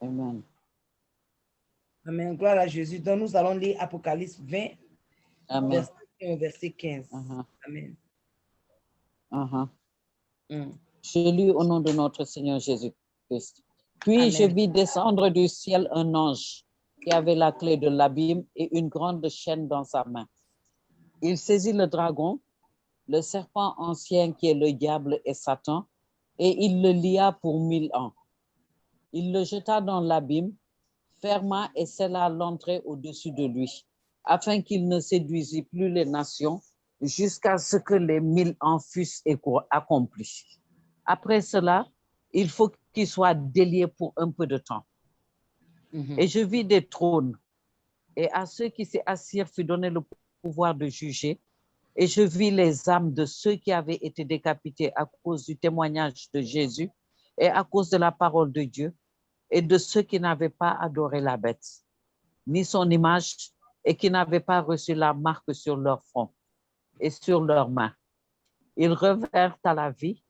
Amen. Amen. Gloire à Jésus. Donc, nous allons lire Apocalypse 20, Amen. verset 15. Uh-huh. Amen. Uh-huh. Mm. Je lis au nom de notre Seigneur Jésus-Christ. Puis je Amen. vis descendre du ciel un ange qui avait la clé de l'abîme et une grande chaîne dans sa main. Il saisit le dragon, le serpent ancien qui est le diable et Satan, et il le lia pour 1000 ans. Il le jeta dans l'abîme, ferma et scella l'entrée au-dessus de lui, afin qu'il ne séduisît plus les nations jusqu'à ce que les 1000 ans fussent accomplis. Après cela, il faut qu'il soit délié pour un peu de temps. Et je vis des trônes, et à ceux qui s'y assirent fut donné le pouvoir de juger. Et je vis les âmes de ceux qui avaient été décapités à cause du témoignage de Jésus et à cause de la parole de Dieu, et de ceux qui n'avaient pas adoré la bête, ni son image, et qui n'avaient pas reçu la marque sur leur front et sur leurs mains. Ils revinrent à la vie,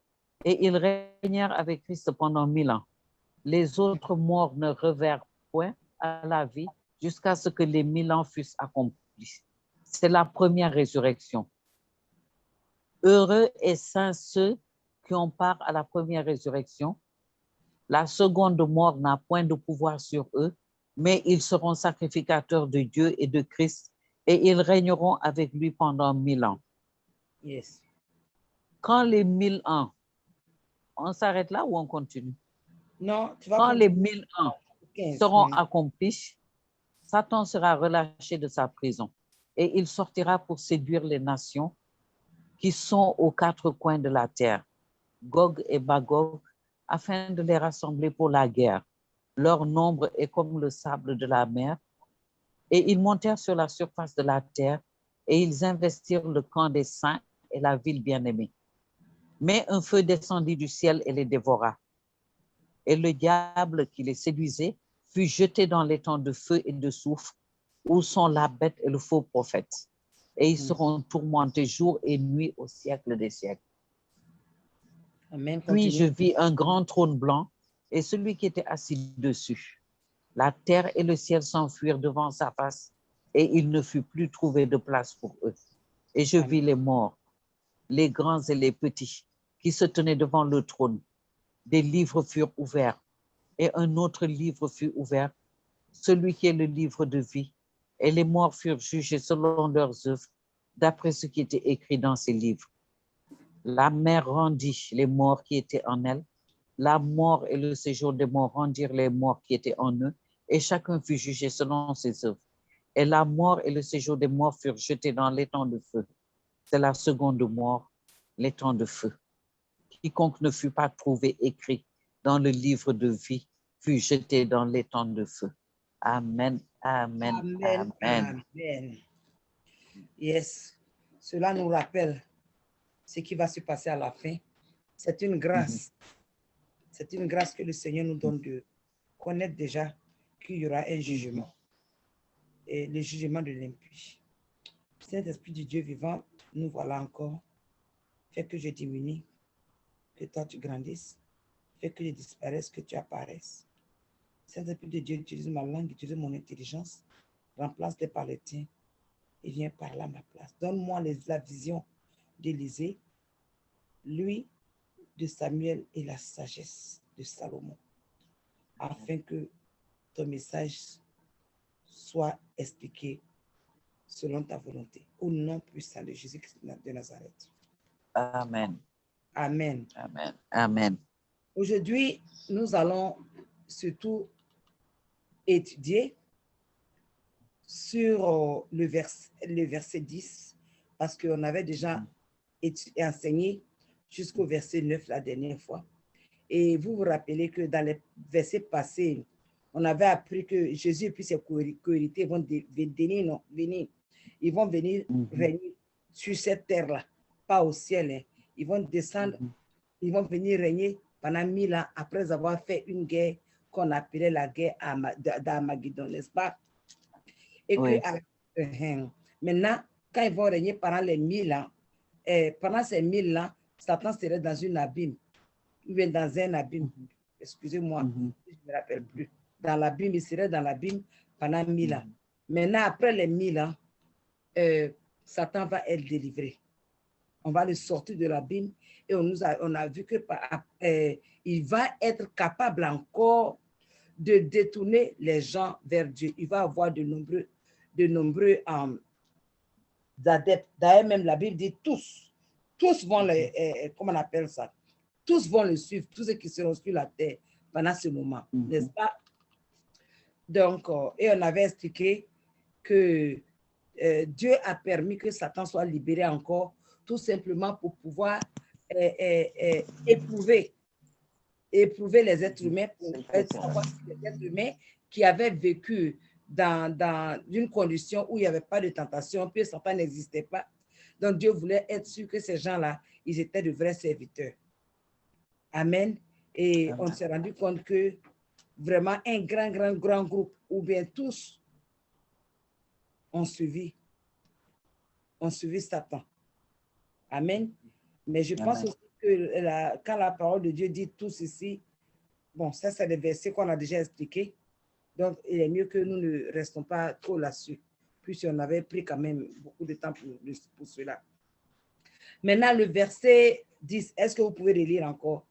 et ils régnèrent avec Christ pendant 1000 ans. Les autres morts ne revinrent point à la vie jusqu'à ce que les 1000 ans fussent accomplis. C'est la première résurrection. Heureux et saints ceux qui ont part à la première résurrection. La seconde mort n'a point de pouvoir sur eux, mais ils seront sacrificateurs de Dieu et de Christ, et ils régneront avec lui pendant 1000 ans. Yes. Quand les 1000 ans, on s'arrête là ou on continue? Non, tu vas Quand les continuer. 1000 ans 15. seront accomplis, Satan sera relâché de sa prison et il sortira pour séduire les nations qui sont aux quatre coins de la terre, Gog et Magog, afin de les rassembler pour la guerre. Leur nombre est comme le sable de la mer. Et ils montèrent sur la surface de la terre et ils investirent le camp des saints et la ville bien-aimée. Mais un feu descendit du ciel et les dévora. Et le diable qui les séduisait fut jeté dans l'étang de feu et de soufre où sont la bête et le faux prophète. Et ils seront tourmentés jour et nuit au siècle des siècles. Amen. Puis je Continue. vis un grand trône blanc et celui qui était assis dessus. La terre et le ciel s'enfuirent devant sa face et il ne fut plus trouvé de place pour eux. Et je vis les morts, les grands et les petits, qui se tenaient devant le trône. Des livres furent ouverts et un autre livre fut ouvert, celui qui est le livre de vie. Et les morts furent jugés selon leurs œuvres, d'après ce qui était écrit dans ces livres. La mer rendit les morts qui étaient en elle. La mort et le séjour des morts rendirent les morts qui étaient en eux, et chacun fut jugé selon ses œuvres. Et la mort et le séjour des morts furent jetés dans l'étang de feu. C'est la seconde mort, l'étang de feu. Quiconque ne fut pas trouvé écrit dans le livre de vie fut jeté dans l'étang de feu. Amen, amen, Amen. amen. Amen. Yes. Cela nous rappelle ce qui va se passer à la fin. C'est une grâce. C'est une grâce que le Seigneur nous donne de connaître déjà qu'il y aura un jugement. Et le jugement de l'impie. Saint-Esprit du Dieu vivant, nous voilà encore. Fais que je diminue, que toi tu grandisses. Fais que je disparaisse, que tu apparaisses. Saint-Esprit de Dieu, utilise ma langue, utilise mon intelligence. Remplace-les par les tiens et viens parler à ma place. Donne-moi la vision d'Élisée, lui de Samuel et la sagesse de Salomon, afin que ton message soit expliqué selon ta volonté. Au nom puissant de Jésus-Christ de Nazareth. Amen. Amen. Amen. Amen. Aujourd'hui, nous allons surtout étudier sur le verset 10, parce qu'on avait déjà enseigné jusqu'au verset 9 la dernière fois. Et vous vous rappelez que dans les versets passés, on avait appris que Jésus et puis ses cohéritiers vont venir. Ils vont venir régner sur cette terre-là, pas au ciel. Hein. Ils vont descendre, ils vont venir régner pendant 1000 ans après avoir fait une guerre qu'on appelait la guerre d'Armageddon, n'est-ce pas? Et Oui. que maintenant, quand ils vont régner pendant les 1000 ans, pendant ces 1000 ans, Satan serait dans une abîme, ou bien dans un abîme. Excusez-moi, je ne me rappelle plus. dans l'abîme, il serait dans l'abîme pendant 1000 ans. Maintenant, après les 1000 ans, Satan va être délivré. On va le sortir de l'abîme et on a vu que il va être capable encore de détourner les gens vers Dieu. Il va avoir de nombreux adeptes. D'ailleurs, même la Bible dit tous vont comment on appelle ça? Tous vont le suivre, tous ceux qui seront sur la terre pendant ce moment, n'est-ce pas? Donc, et on avait expliqué que Dieu a permis que Satan soit libéré encore, tout simplement pour pouvoir éprouver les êtres humains, pour savoir si les êtres humains qui avaient vécu dans une condition où il n'y avait pas de tentation, puis Satan n'existait pas. Donc, Dieu voulait être sûr que ces gens-là, ils étaient de vrais serviteurs. Amen. Et on s'est rendu compte que vraiment un grand groupe, ou bien tous, ont suivi Satan. Amen. Mais je pense aussi que quand la parole de Dieu dit tous ici, bon, ça c'est des versets qu'on a déjà expliqués. Donc, il est mieux que nous ne restons pas trop là-dessus, puisqu'on avait pris quand même beaucoup de temps pour cela. Maintenant, le verset 10, est-ce que vous pouvez le lire encore?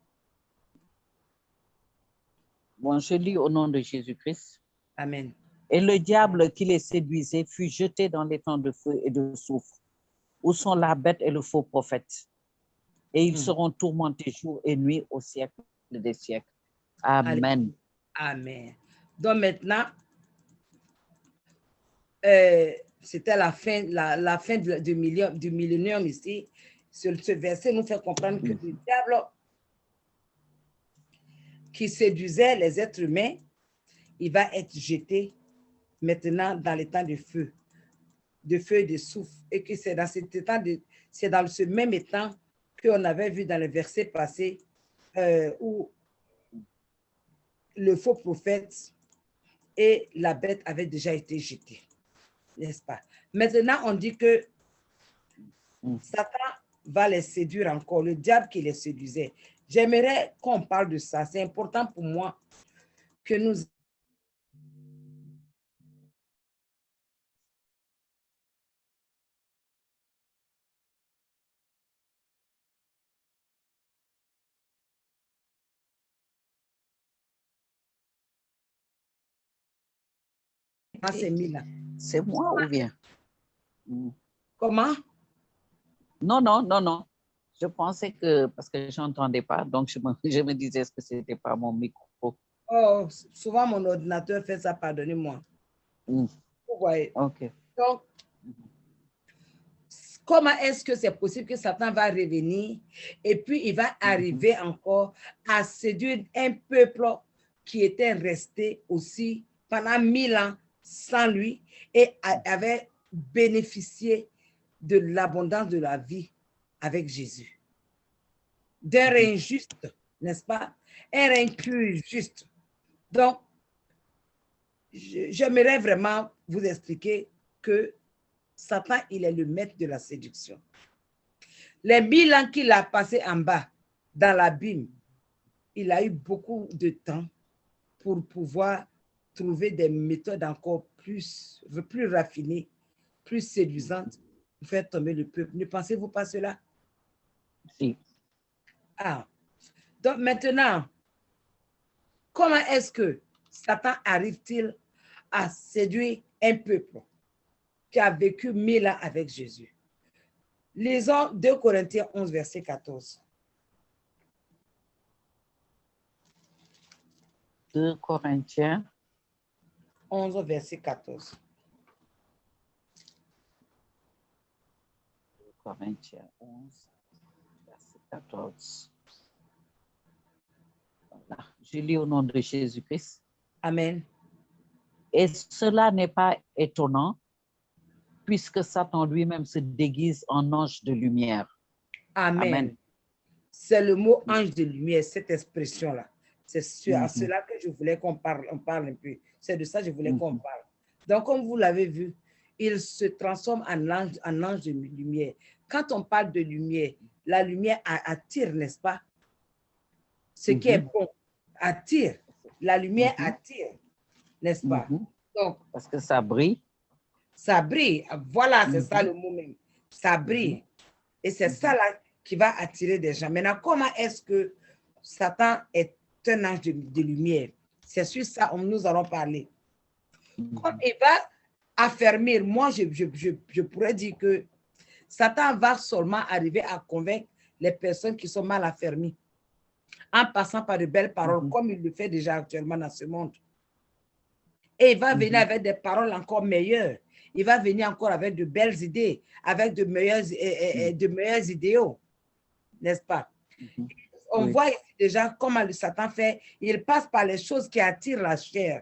Bon, je lis au nom de Jésus-Christ. Amen. Et le diable qui les séduisait fut jeté dans les temps de feu et de soufre, où sont la bête et le faux prophète. Et ils seront tourmentés jour et nuit au siècle des siècles. Amen. Amen. Donc maintenant, c'était la fin du millénium ici. Ce verset nous fait comprendre que le diable qui séduisait les êtres humains, il va être jeté maintenant dans les temps de feu et de soufre. Et que c'est dans ce même étang qu'on avait vu dans le verset passé où le faux prophète et la bête avaient déjà été jetés. N'est-ce pas? Maintenant, on dit que Satan va les séduire encore, le diable qui les séduisait. J'aimerais qu'on parle de ça. C'est important pour moi que nous C'est moi ou bien? Comment? Non. Je pensais que, parce que je n'entendais pas, donc je me disais, est-ce que ce n'était pas mon micro? Oh, souvent mon ordinateur fait ça, pardonnez-moi. Vous voyez. OK. Donc, comment est-ce que c'est possible que Satan va revenir et puis il va arriver encore à séduire un peuple qui était resté aussi pendant 1000 ans sans lui et avait bénéficié de l'abondance de la vie avec Jésus. D'un règne juste, n'est-ce pas? Un règne plus juste. Donc, j'aimerais vraiment vous expliquer que Satan, il est le maître de la séduction. Les 1000 ans qu'il a passé en bas, dans l'abîme, il a eu beaucoup de temps pour pouvoir trouver des méthodes encore plus raffinées, plus séduisantes pour faire tomber le peuple. Ne pensez-vous pas cela? Si. Ah. Donc maintenant, comment est-ce que Satan arrive-t-il à séduire un peuple qui a vécu 1000 ans avec Jésus? Lisons 2 Corinthiens 11, verset 14. 2 Corinthiens 11, verset 14. 2 Corinthiens 11, verset 14. Voilà. Je lis au nom de Jésus-Christ. Amen. Et cela n'est pas étonnant, puisque Satan lui-même se déguise en ange de lumière. Amen. Amen. C'est le mot ange de lumière, cette expression-là. C'est à cela que je voulais qu'on parle, on parle un peu. C'est de ça que je voulais qu'on parle. Donc, comme vous l'avez vu, il se transforme en ange de lumière. Quand on parle de lumière, la lumière attire, n'est-ce pas? Ce qui est bon attire. La lumière attire. n'est-ce pas? Donc, parce que ça brille. Ça brille. Voilà, c'est ça le mot même. Ça brille. Et c'est ça là qui va attirer des gens. Maintenant, comment est-ce que Satan est un ange de lumière? C'est sur ça que nous allons parler. Comme il va affermir, moi, je pourrais dire que Satan va seulement arriver à convaincre les personnes qui sont mal affermies en passant par de belles paroles, comme il le fait déjà actuellement dans ce monde. Et il va venir avec des paroles encore meilleures. Il va venir encore avec de belles idées, avec de meilleurs idéaux, n'est-ce pas? On voit ici déjà comment le Satan fait. Il passe par les choses qui attirent la chair.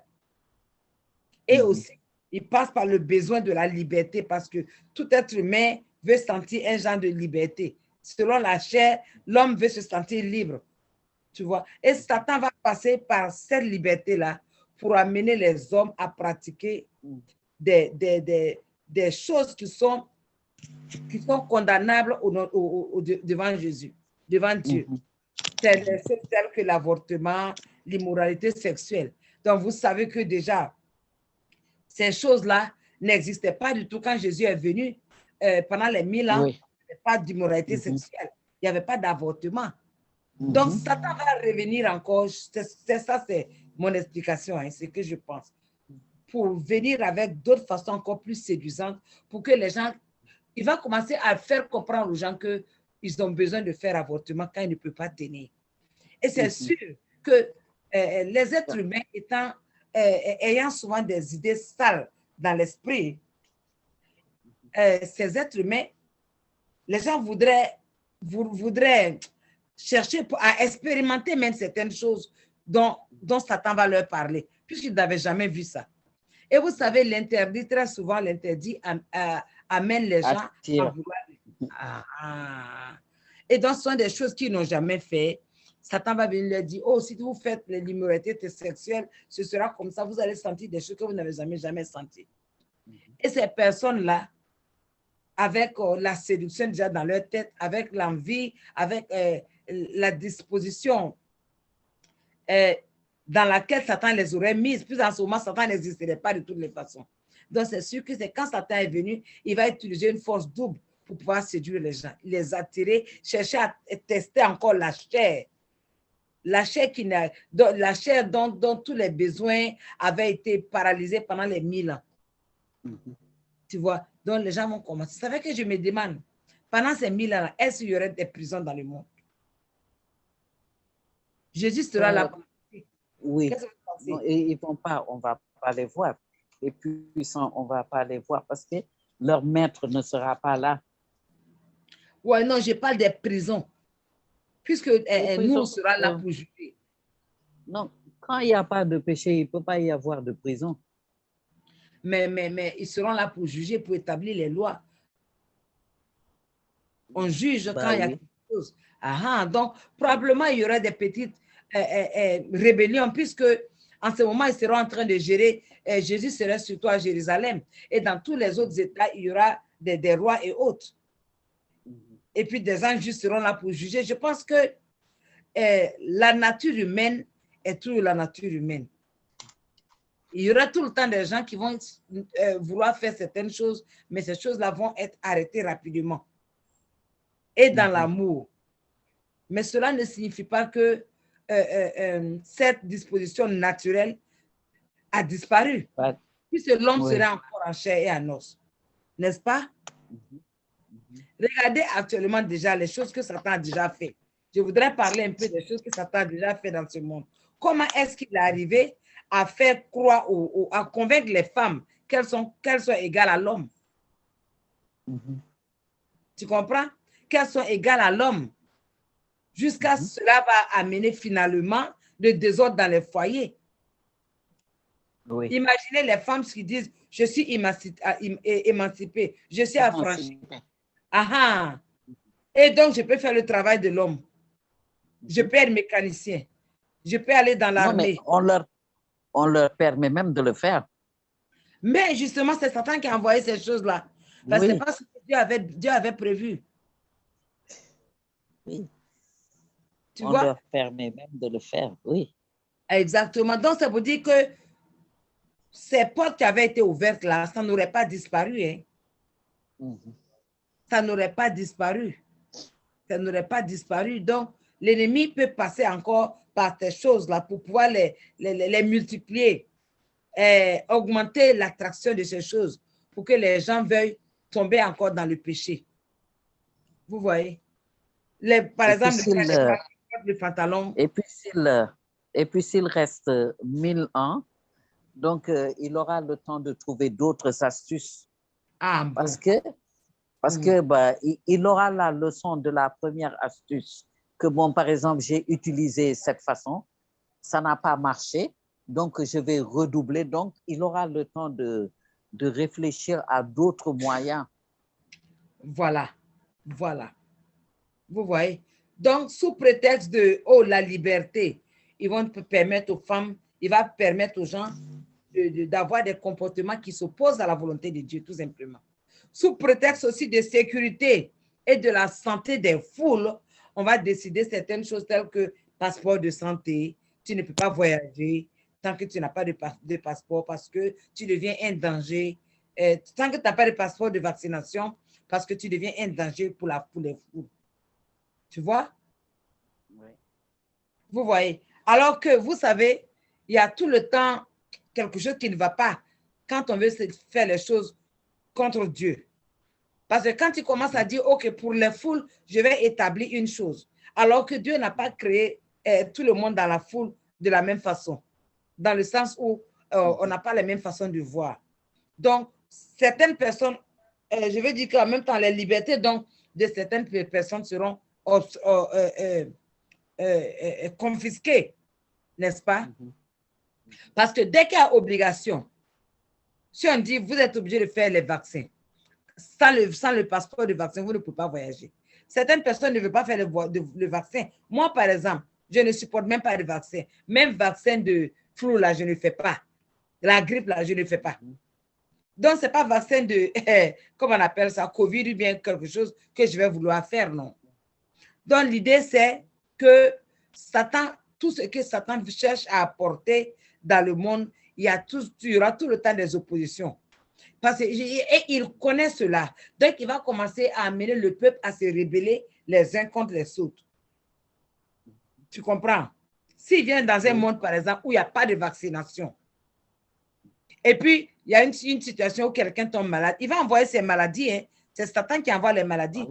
Et aussi, il passe par le besoin de la liberté parce que tout être humain veut sentir un genre de liberté. Selon la chair, l'homme veut se sentir libre. Tu vois? Et Satan va passer par cette liberté-là pour amener les hommes à pratiquer des choses qui sont condamnables devant Jésus, devant Dieu. C'est des choses telles que l'avortement, l'immoralité sexuelle. Donc, vous savez que déjà, ces choses-là n'existaient pas du tout quand Jésus est venu. Pendant les 1000 ans, il n'y avait pas d'immoralité sexuelle. Il n'y avait pas d'avortement. Donc, Satan va revenir encore. C'est ça, c'est mon explication, hein, c'est ce que je pense. Pour venir avec d'autres façons encore plus séduisantes, pour que les gens, il va commencer à faire comprendre aux gens qu'ils ont besoin de faire avortement quand ils ne peuvent pas tenir. Et c'est sûr que les êtres humains ayant souvent des idées sales dans l'esprit, ces êtres humains, les gens voudraient chercher à expérimenter même certaines choses dont Satan va leur parler, puisqu'ils n'avaient jamais vu ça. Et vous savez, l'interdit, très souvent, l'interdit amène les gens à vouloir. Et donc, ce sont des choses qu'ils n'ont jamais fait. Satan va venir leur dire, oh, si vous faites l'immoralité sexuelle, ce sera comme ça, vous allez sentir des choses que vous n'avez jamais senties. Et ces personnes-là, avec la séduction déjà dans leur tête, avec l'envie, avec la disposition dans laquelle Satan les aurait mises, puis en ce moment, Satan n'existerait pas de toutes les façons. Donc, c'est sûr que c'est quand Satan est venu, il va utiliser une force double pour pouvoir séduire les gens, les attirer, chercher à tester encore la chair. La chair, dont tous les besoins avaient été paralysés pendant les 1000 ans. Tu vois, donc les gens vont commencer. C'est vrai que je me demande, pendant ces 1000 ans, est-ce qu'il y aurait des prisons dans le monde? Jésus sera là. Oui. Qu'est-ce que vous pensez? Non, ils vont pas, on ne va pas les voir. Les puissants, on ne va pas les voir parce que leur maître ne sera pas là. Oui, non, je parle des prisons. Puisque nous, on sera là pour juger. Non, quand il n'y a pas de péché, il ne peut pas y avoir de prison. Mais ils seront là pour juger, pour établir les lois. On juge quand il y a quelque chose. Donc, probablement, il y aura des petites rébellions, puisque en ce moment, ils seront en train de gérer. Jésus serait surtout à Jérusalem. Et dans tous les autres États, il y aura des rois et autres. Et puis, des anges seront là pour juger. Je pense que la nature humaine est toujours la nature humaine. Il y aura tout le temps des gens qui vont vouloir faire certaines choses, mais ces choses-là vont être arrêtées rapidement. Et dans l'amour. Mais cela ne signifie pas que cette disposition naturelle a disparu. Puisque l'homme sera encore en chair et en os. N'est-ce pas? Regardez actuellement déjà les choses que Satan a déjà fait. Je voudrais parler un peu des choses que Satan a déjà fait dans ce monde. Comment est-ce qu'il est arrivé à faire croire à convaincre les femmes qu'elles sont égales à l'homme? Tu comprends? Qu'elles sont égales à l'homme. Jusqu'à cela va amener finalement le désordre dans les foyers. Imaginez les femmes qui disent, je suis émancipée, je suis affranchie. Et donc, je peux faire le travail de l'homme. Je peux être mécanicien. Je peux aller dans l'armée. On leur permet même de le faire. Mais justement, c'est Satan qui a envoyé ces choses-là. Parce que c'est pas ce que Dieu avait prévu. Oui. On leur permet même de le faire, oui. Exactement. Donc, ça veut dire que ces portes qui avaient été ouvertes là, ça n'aurait pas disparu. Hein. Ça n'aurait pas disparu. Ça n'aurait pas disparu. Donc, l'ennemi peut passer encore par ces choses-là pour pouvoir les multiplier, augmenter l'attraction de ces choses pour que les gens veuillent tomber encore dans le péché. Vous voyez? Par exemple, le pantalon. Et puis s'il reste 1000 ans, donc il aura le temps de trouver d'autres astuces. Ah, bon. Parce que bah, il aura la leçon de la première astuce que, bon, par exemple, j'ai utilisé cette façon, ça n'a pas marché, donc je vais redoubler. Donc, il aura le temps de réfléchir à d'autres moyens. Voilà, voilà. Vous voyez? Donc, sous prétexte de la liberté, ils vont permettre aux femmes, il va permettre aux gens d'avoir des comportements qui s'opposent à la volonté de Dieu, tout simplement. Sous prétexte aussi de sécurité et de la santé des foules, on va décider certaines choses telles que passeport de santé, tu ne peux pas voyager tant que tu n'as pas de passeport parce que tu deviens un danger. Tant que tu n'as pas de passeport de vaccination parce que tu deviens un danger pour les foules. Tu vois? Oui. Vous voyez? Alors que, vous savez, il y a tout le temps quelque chose qui ne va pas quand on veut faire les choses contre Dieu. Parce que quand tu commences à dire, OK, pour les foules, je vais établir une chose, alors que Dieu n'a pas créé tout le monde dans la foule de la même façon, dans le sens où on n'a pas les mêmes façons de voir. Donc, certaines personnes, je veux dire qu'en même temps, les libertés donc, de certaines personnes seront confisquées, n'est-ce pas? Parce que dès qu'il y a obligation, si on dit, vous êtes obligé de faire les vaccins, sans le passeport de vaccin, vous ne pouvez pas voyager. Certaines personnes ne veulent pas faire le vaccin. Moi, par exemple, je ne supporte même pas le vaccin. Même vaccin de flu, là, je ne fais pas. La grippe, là, je ne fais pas. Donc, ce n'est pas vaccin de, comment on appelle ça, COVID ou bien quelque chose que je vais vouloir faire, non. Donc, l'idée, c'est que Satan, tout ce que Satan cherche à apporter dans le monde, il y aura tout le temps des oppositions. Parce qu'il connaît cela. Donc, il va commencer à amener le peuple à se rebeller les uns contre les autres. Tu comprends? S'il vient dans un monde, par exemple, où il n'y a pas de vaccination, et puis, il y a une situation où quelqu'un tombe malade, il va envoyer ses maladies. Hein. C'est Satan qui envoie les maladies.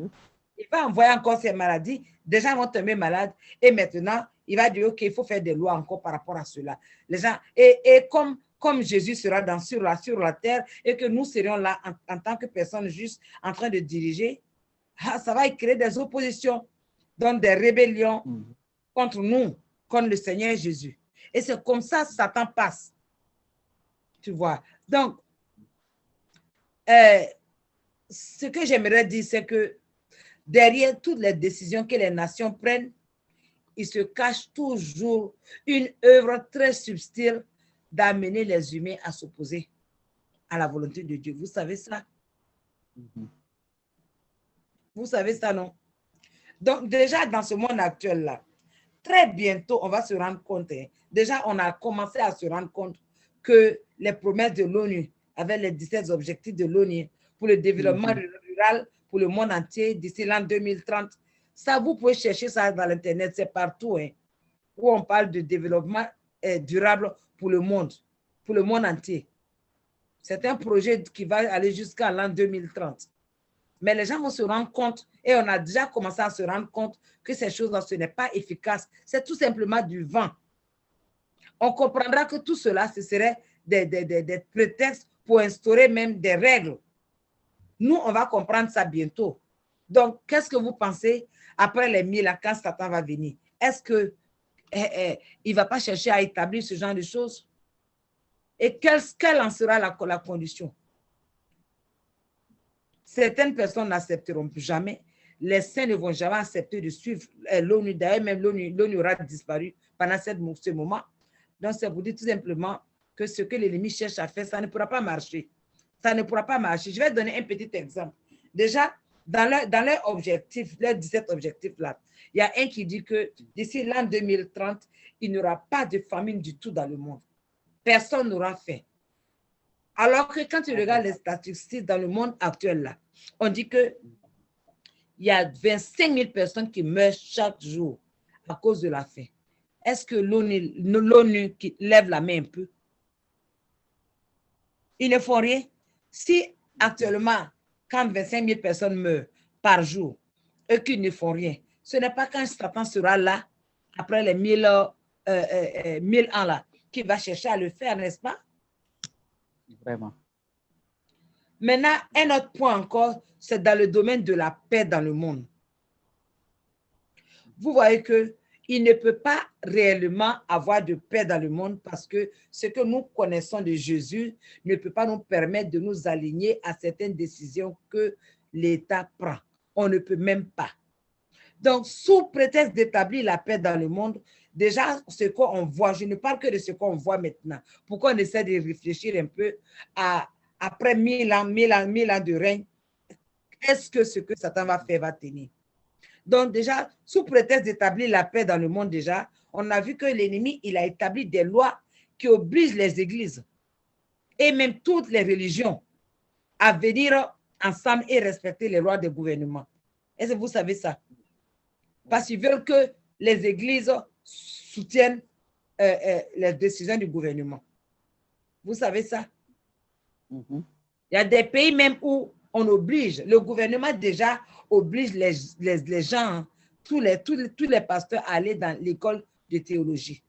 Il va envoyer encore ses maladies. Des gens vont tomber malades. Et maintenant, il va dire, OK, il faut faire des lois encore par rapport à cela. Les gens, et comme Jésus sera sur la terre et que nous serions là en tant que personnes juste en train de diriger, ça va créer des oppositions, donc des rébellions contre nous, contre le Seigneur Jésus. Et c'est comme ça que Satan passe. Tu vois. Donc, ce que j'aimerais dire, c'est que derrière toutes les décisions que les nations prennent, il se cache toujours une œuvre très subtile d'amener les humains à s'opposer à la volonté de Dieu. Vous savez ça? Vous savez ça, non? Donc, déjà, dans ce monde actuel-là, très bientôt, on va se rendre compte. Hein, déjà, on a commencé à se rendre compte que les promesses de l'ONU, avec les 17 objectifs de l'ONU pour le développement rural pour le monde entier d'ici l'an 2030, ça, vous pouvez chercher ça dans l'Internet, c'est partout, hein, où on parle de développement durable pour le monde entier. C'est un projet qui va aller jusqu'à l'an 2030. Mais les gens vont se rendre compte, et on a déjà commencé à se rendre compte que ces choses-là, ce n'est pas efficace. C'est tout simplement du vent. On comprendra que tout cela, ce serait des prétextes pour instaurer même des règles. Nous, on va comprendre ça bientôt. Donc, qu'est-ce que vous pensez après les 1000 ans, quand Satan va venir? Est-ce qu'il ne va pas chercher à établir ce genre de choses? Et quelle en sera la condition? Certaines personnes n'accepteront jamais. Les saints ne vont jamais accepter de suivre l'ONU. D'ailleurs, même l'ONU aura disparu pendant ce moment. Donc, c'est pour dire tout simplement que ce que l'ennemi cherche à faire, ça ne pourra pas marcher. Ça ne pourra pas marcher. Je vais donner un petit exemple. Déjà, dans leurs objectifs, leurs 17 objectifs-là, il y a un qui dit que d'ici l'an 2030, il n'y aura pas de famine du tout dans le monde. Personne n'aura faim. Alors que quand tu regardes les statistiques dans le monde actuel, là, on dit qu'il y a 25 000 personnes qui meurent chaque jour à cause de la faim. Est-ce que l'ONU qui lève la main un peu? Ils ne font rien. Si actuellement, quand 25 000 personnes meurent par jour, eux qui ne font rien, ce n'est pas quand Satan sera là, après les 1000 ans là, qui va chercher à le faire, n'est-ce pas? Vraiment. Maintenant, un autre point encore, c'est dans le domaine de la paix dans le monde. Vous voyez qu'il ne peut pas réellement avoir de paix dans le monde parce que ce que nous connaissons de Jésus ne peut pas nous permettre de nous aligner à certaines décisions que l'État prend. On ne peut même pas. Donc, sous prétexte d'établir la paix dans le monde, déjà, ce qu'on voit, je ne parle que de ce qu'on voit maintenant, pour qu'on essaie de réfléchir un peu après 1000 ans de règne, est-ce que ce que Satan va faire va tenir? Donc déjà, sous prétexte d'établir la paix dans le monde déjà, on a vu que l'ennemi, il a établi des lois qui obligent les églises et même toutes les religions à venir ensemble et respecter les lois des gouvernements. Est-ce que vous savez ça? Parce qu'ils veulent que les églises soutiennent les décisions du gouvernement. Vous savez ça? Il y a des pays même où on oblige, le gouvernement déjà oblige les gens, tous les pasteurs à aller dans l'école de théologie.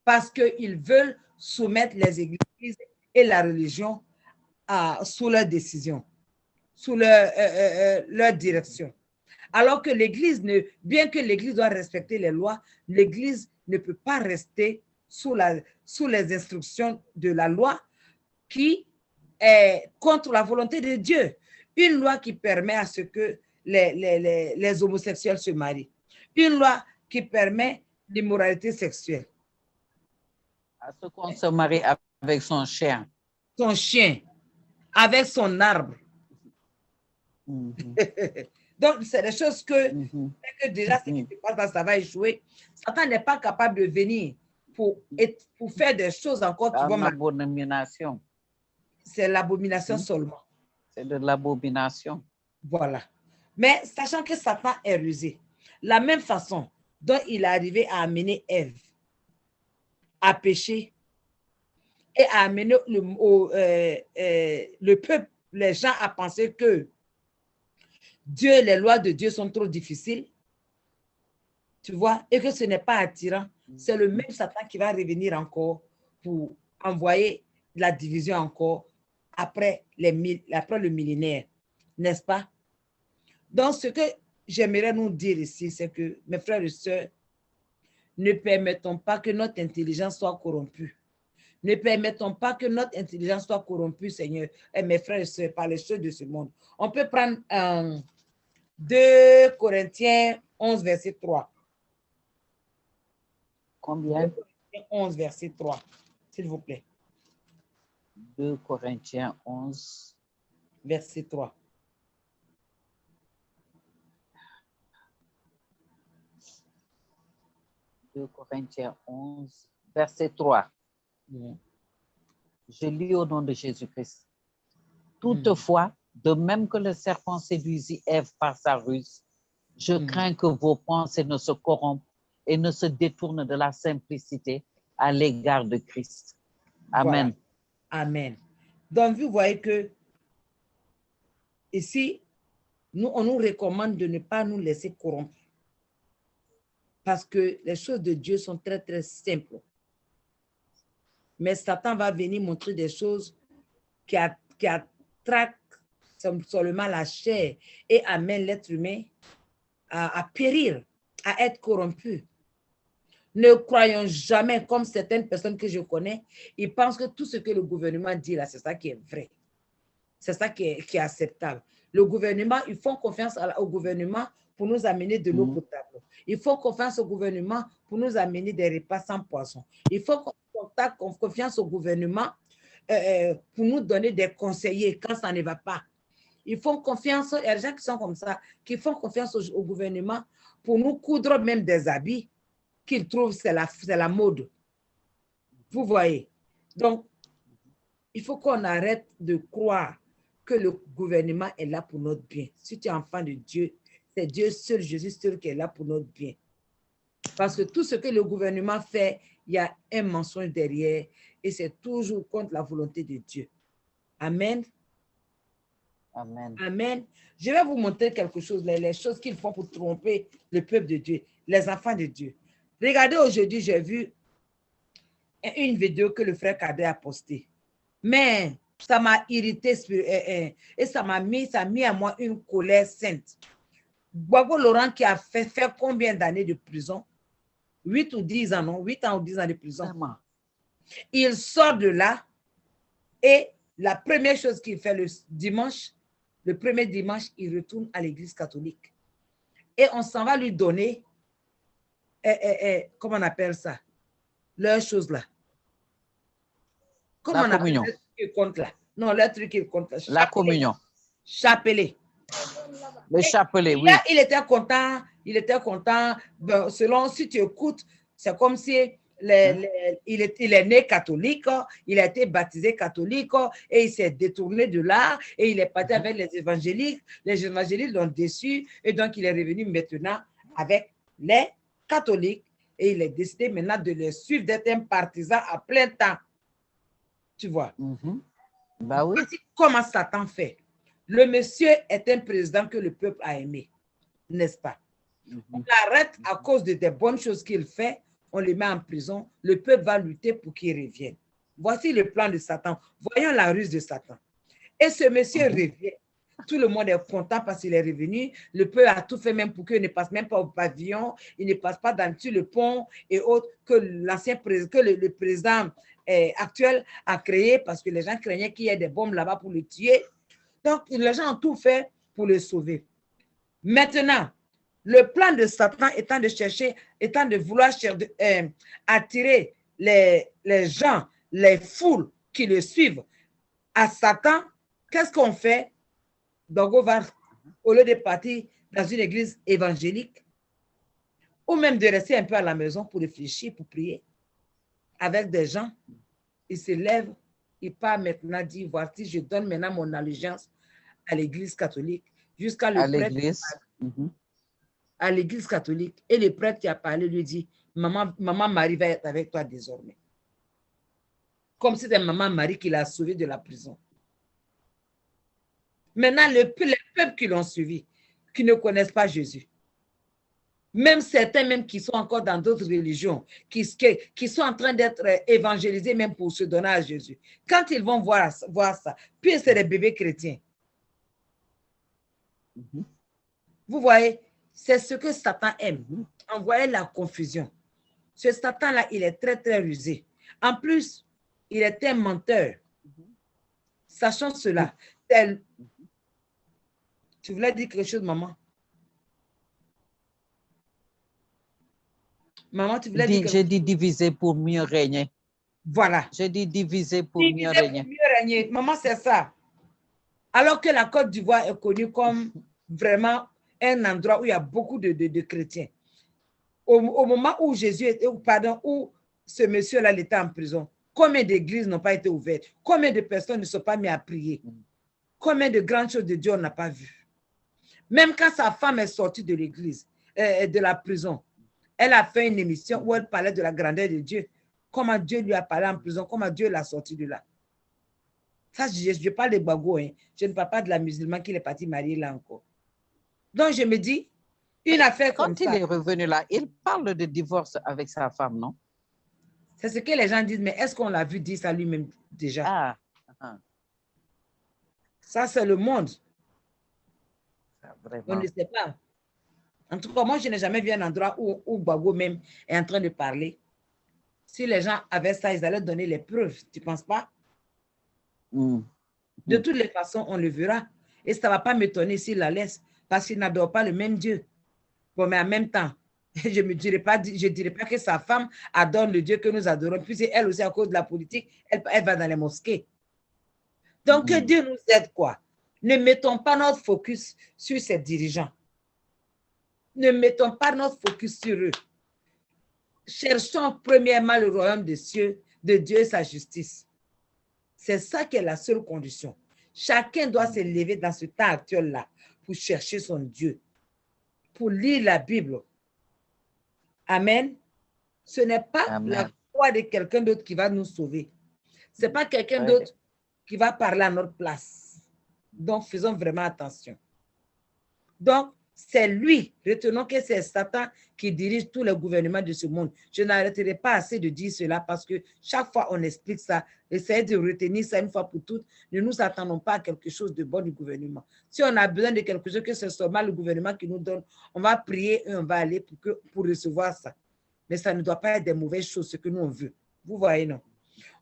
Parce qu'ils veulent soumettre les églises et la religion sous leur décision, sous leur direction. Alors que l'Église, bien que l'Église doit respecter les lois, l'Église ne peut pas rester sous les instructions de la loi qui est contre la volonté de Dieu. Une loi qui permet à ce que les homosexuels se marient. Une loi qui permet l'immoralité sexuelle. À ce qu'on se marie avec son chien. Son chien, avec son arbre. Donc, c'est des choses que déjà, ce qui se passe, ça va échouer. Satan n'est pas capable de venir pour faire des choses encore qui vont... L'abomination. C'est l'abomination seulement. C'est de l'abomination. Voilà. Mais sachant que Satan est rusé, la même façon dont il est arrivé à amener Ève à pécher et à amener le peuple, les gens à penser que les lois de Dieu sont trop difficiles, tu vois, et que ce n'est pas attirant, c'est le même Satan qui va revenir encore pour envoyer la division encore après le millénaire, n'est-ce pas? Donc, ce que j'aimerais nous dire ici, c'est que, mes frères et sœurs, ne permettons pas que notre intelligence soit corrompue. Ne permettons pas que notre intelligence soit corrompue, Seigneur, et mes frères et sœurs, par les choses de ce monde. On peut prendre 2 Corinthiens 11, verset 3. Combien? 2 Corinthiens 11, verset 3, s'il vous plaît. 2 Corinthiens 11. Verset 3. Corinthiens 11, verset 3. Je lis au nom de Jésus-Christ. Toutefois, de même que le serpent séduisit Ève par sa ruse, je crains que vos pensées ne se corrompent et ne se détournent de la simplicité à l'égard de Christ. Amen. Voilà. Amen. Donc, vous voyez que ici, on nous recommande de ne pas nous laisser corrompre. Parce que les choses de Dieu sont très, très simples. Mais Satan va venir montrer des choses qui attraquent seulement la chair et amènent l'être humain à périr, à être corrompu. Ne croyons jamais, comme certaines personnes que je connais, ils pensent que tout ce que le gouvernement dit là, c'est ça qui est vrai. C'est ça qui est acceptable. Le gouvernement, ils font confiance au gouvernement pour nous amener de l'eau potable. Il faut confiance au gouvernement pour nous amener des repas sans poisson. Il faut confiance au gouvernement pour nous donner des conseillers quand ça ne va pas. Ils font confiance, il y a des gens qui sont comme ça, qui font confiance au gouvernement pour nous coudre même des habits qu'ils trouvent c'est la mode. Vous voyez. Donc, Il faut qu'on arrête de croire que le gouvernement est là pour notre bien. Si tu es enfant de Dieu, c'est Dieu seul, Jésus seul qui est là pour notre bien. Parce que tout ce que le gouvernement fait, il y a un mensonge derrière et c'est toujours contre la volonté de Dieu. Amen. Amen. Amen. Je vais vous montrer quelque chose, les choses qu'ils font pour tromper le peuple de Dieu, les enfants de Dieu. Regardez, aujourd'hui, j'ai vu une vidéo que le frère Kader a postée. Mais ça m'a irrité et ça m'a mis à moi une colère sainte. Gbagbo Laurent qui a fait combien d'années de prison? 8 ou 10 ans, non? 8 ans ou 10 ans de prison. Vraiment. Il sort de là et la première chose qu'il fait le premier dimanche, il retourne à l'église catholique. Et on s'en va lui donner, comment on appelle ça? Leur chose là. Comment La on communion. appelle ce qu'il compte là? Non, le truc qu'il compte là. La communion. Chapelet. Le chapelet, oui. Là, il était content. Ben, selon, si tu écoutes, c'est comme si il est né catholique, il a été baptisé catholique et il s'est détourné de là et il est parti avec les évangéliques. Les évangéliques l'ont déçu et donc il est revenu maintenant avec les catholiques et il est décidé maintenant de les suivre, d'être un partisan à plein temps. Tu vois? Bah oui. Voici comment Satan fait. Le monsieur est un président que le peuple a aimé, n'est-ce pas? On l'arrête à cause de des bonnes choses qu'il fait, on le met en prison, le peuple va lutter pour qu'il revienne. Voici le plan de Satan. Voyons la ruse de Satan. Et ce monsieur revient. Tout le monde est content parce qu'il est revenu. Le peuple a tout fait même pour qu'il ne passe même pas au pavillon, il ne passe pas sur le pont et autres que l'ancien président, que le président actuel a créé parce que les gens craignaient qu'il y ait des bombes là-bas pour le tuer. Donc, les gens ont tout fait pour le sauver. Maintenant, le plan de Satan étant de vouloir attirer les gens, les foules qui le suivent à Satan, qu'est-ce qu'on fait? Donc, on va, au lieu de partir dans une église évangélique, ou même de rester un peu à la maison pour réfléchir, pour prier, avec des gens, il se lève, il part maintenant dire, voici, je donne maintenant mon allégeance à l'église catholique, jusqu'à le prêtre à l'église catholique. Et le prêtre qui a parlé lui dit, maman Marie va être avec toi désormais. Comme c'était maman Marie qui l'a sauvé de la prison. Maintenant, les peuples qui l'ont suivi, qui ne connaissent pas Jésus, même certains même qui sont encore dans d'autres religions, qui sont en train d'être évangélisés même pour se donner à Jésus, quand ils vont voir ça, puis c'est des bébés chrétiens. Vous voyez, c'est ce que Satan aime, envoyer la confusion. Ce Satan-là, il est très, très rusé. En plus, il est un menteur. Sachant cela, tu voulais dire quelque chose, maman? Maman, tu voulais dire quelque chose? J'ai dit diviser pour mieux régner. Voilà. J'ai dit diviser pour mieux régner. Pour mieux régner. Maman, c'est ça. Alors que la Côte d'Ivoire est connue comme vraiment un endroit où il y a beaucoup de chrétiens. Au moment où où ce monsieur-là était en prison, combien d'églises n'ont pas été ouvertes? Combien de personnes ne sont pas mises à prier? Combien de grandes choses de Dieu on n'a pas vu? Même quand sa femme est sortie de l'église, de la prison, elle a fait une émission où elle parlait de la grandeur de Dieu. Comment Dieu lui a parlé en prison, comment Dieu l'a sorti de là. Ça, je parle de Gbagbo, hein. Je ne parle pas de la musulmane qui est partie marier là encore. Donc, je me dis, une affaire comme ça. Quand il est revenu là, il parle de divorce avec sa femme, non? C'est ce que les gens disent, mais est-ce qu'on l'a vu dire ça lui-même déjà? Ça, c'est le monde. Vraiment. On ne sait pas. En tout cas, moi, je n'ai jamais vu un endroit où Gbagbo même est en train de parler. Si les gens avaient ça, ils allaient donner les preuves. Tu ne penses pas? De toutes les façons, on le verra. Et ça ne va pas m'étonner s'il la laisse, parce qu'il n'adore pas le même Dieu. Bon, mais en même temps, je ne dirais pas que sa femme adore le Dieu que nous adorons. Puis elle aussi, à cause de la politique, elle va dans les mosquées. Donc, que Dieu nous aide, quoi. Ne mettons pas notre focus sur ces dirigeants. Ne mettons pas notre focus sur eux. Cherchons premièrement le royaume des cieux, de Dieu et sa justice. C'est ça qui est la seule condition. Chacun doit se lever dans ce temps actuel-là pour chercher son Dieu, pour lire la Bible. Amen. Ce n'est pas Amen. la foi de quelqu'un d'autre qui va nous sauver. Ce n'est pas quelqu'un d'autre qui va parler à notre place. Donc, faisons vraiment attention. Donc, c'est lui. Retenons que c'est Satan qui dirige tous les gouvernements de ce monde. Je n'arrêterai pas assez de dire cela parce que chaque fois on explique ça, essayez de retenir ça une fois pour toutes. Ne nous attendons pas à quelque chose de bon du gouvernement. Si on a besoin de quelque chose, que ce soit mal le gouvernement qui nous donne, on va prier et on va aller pour recevoir ça. Mais ça ne doit pas être des mauvaises choses, ce que nous on veut. Vous voyez, non?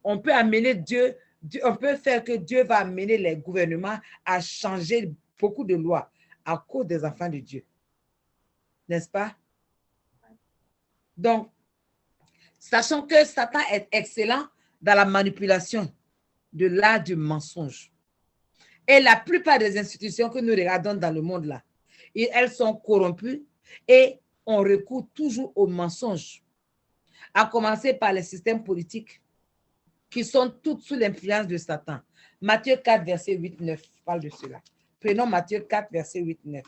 On peut amener Dieu, on peut faire que Dieu va amener les gouvernements à changer beaucoup de lois à cause des enfants de Dieu. N'est-ce pas? Donc, sachant que Satan est excellent dans la manipulation de l'art du mensonge. Et la plupart des institutions que nous regardons dans le monde là, elles sont corrompues et on recourt toujours au mensonge, à commencer par les systèmes politiques qui sont toutes sous l'influence de Satan. Matthieu 4, verset 8-9 parle de cela. Prenons Matthieu 4, verset 8-9.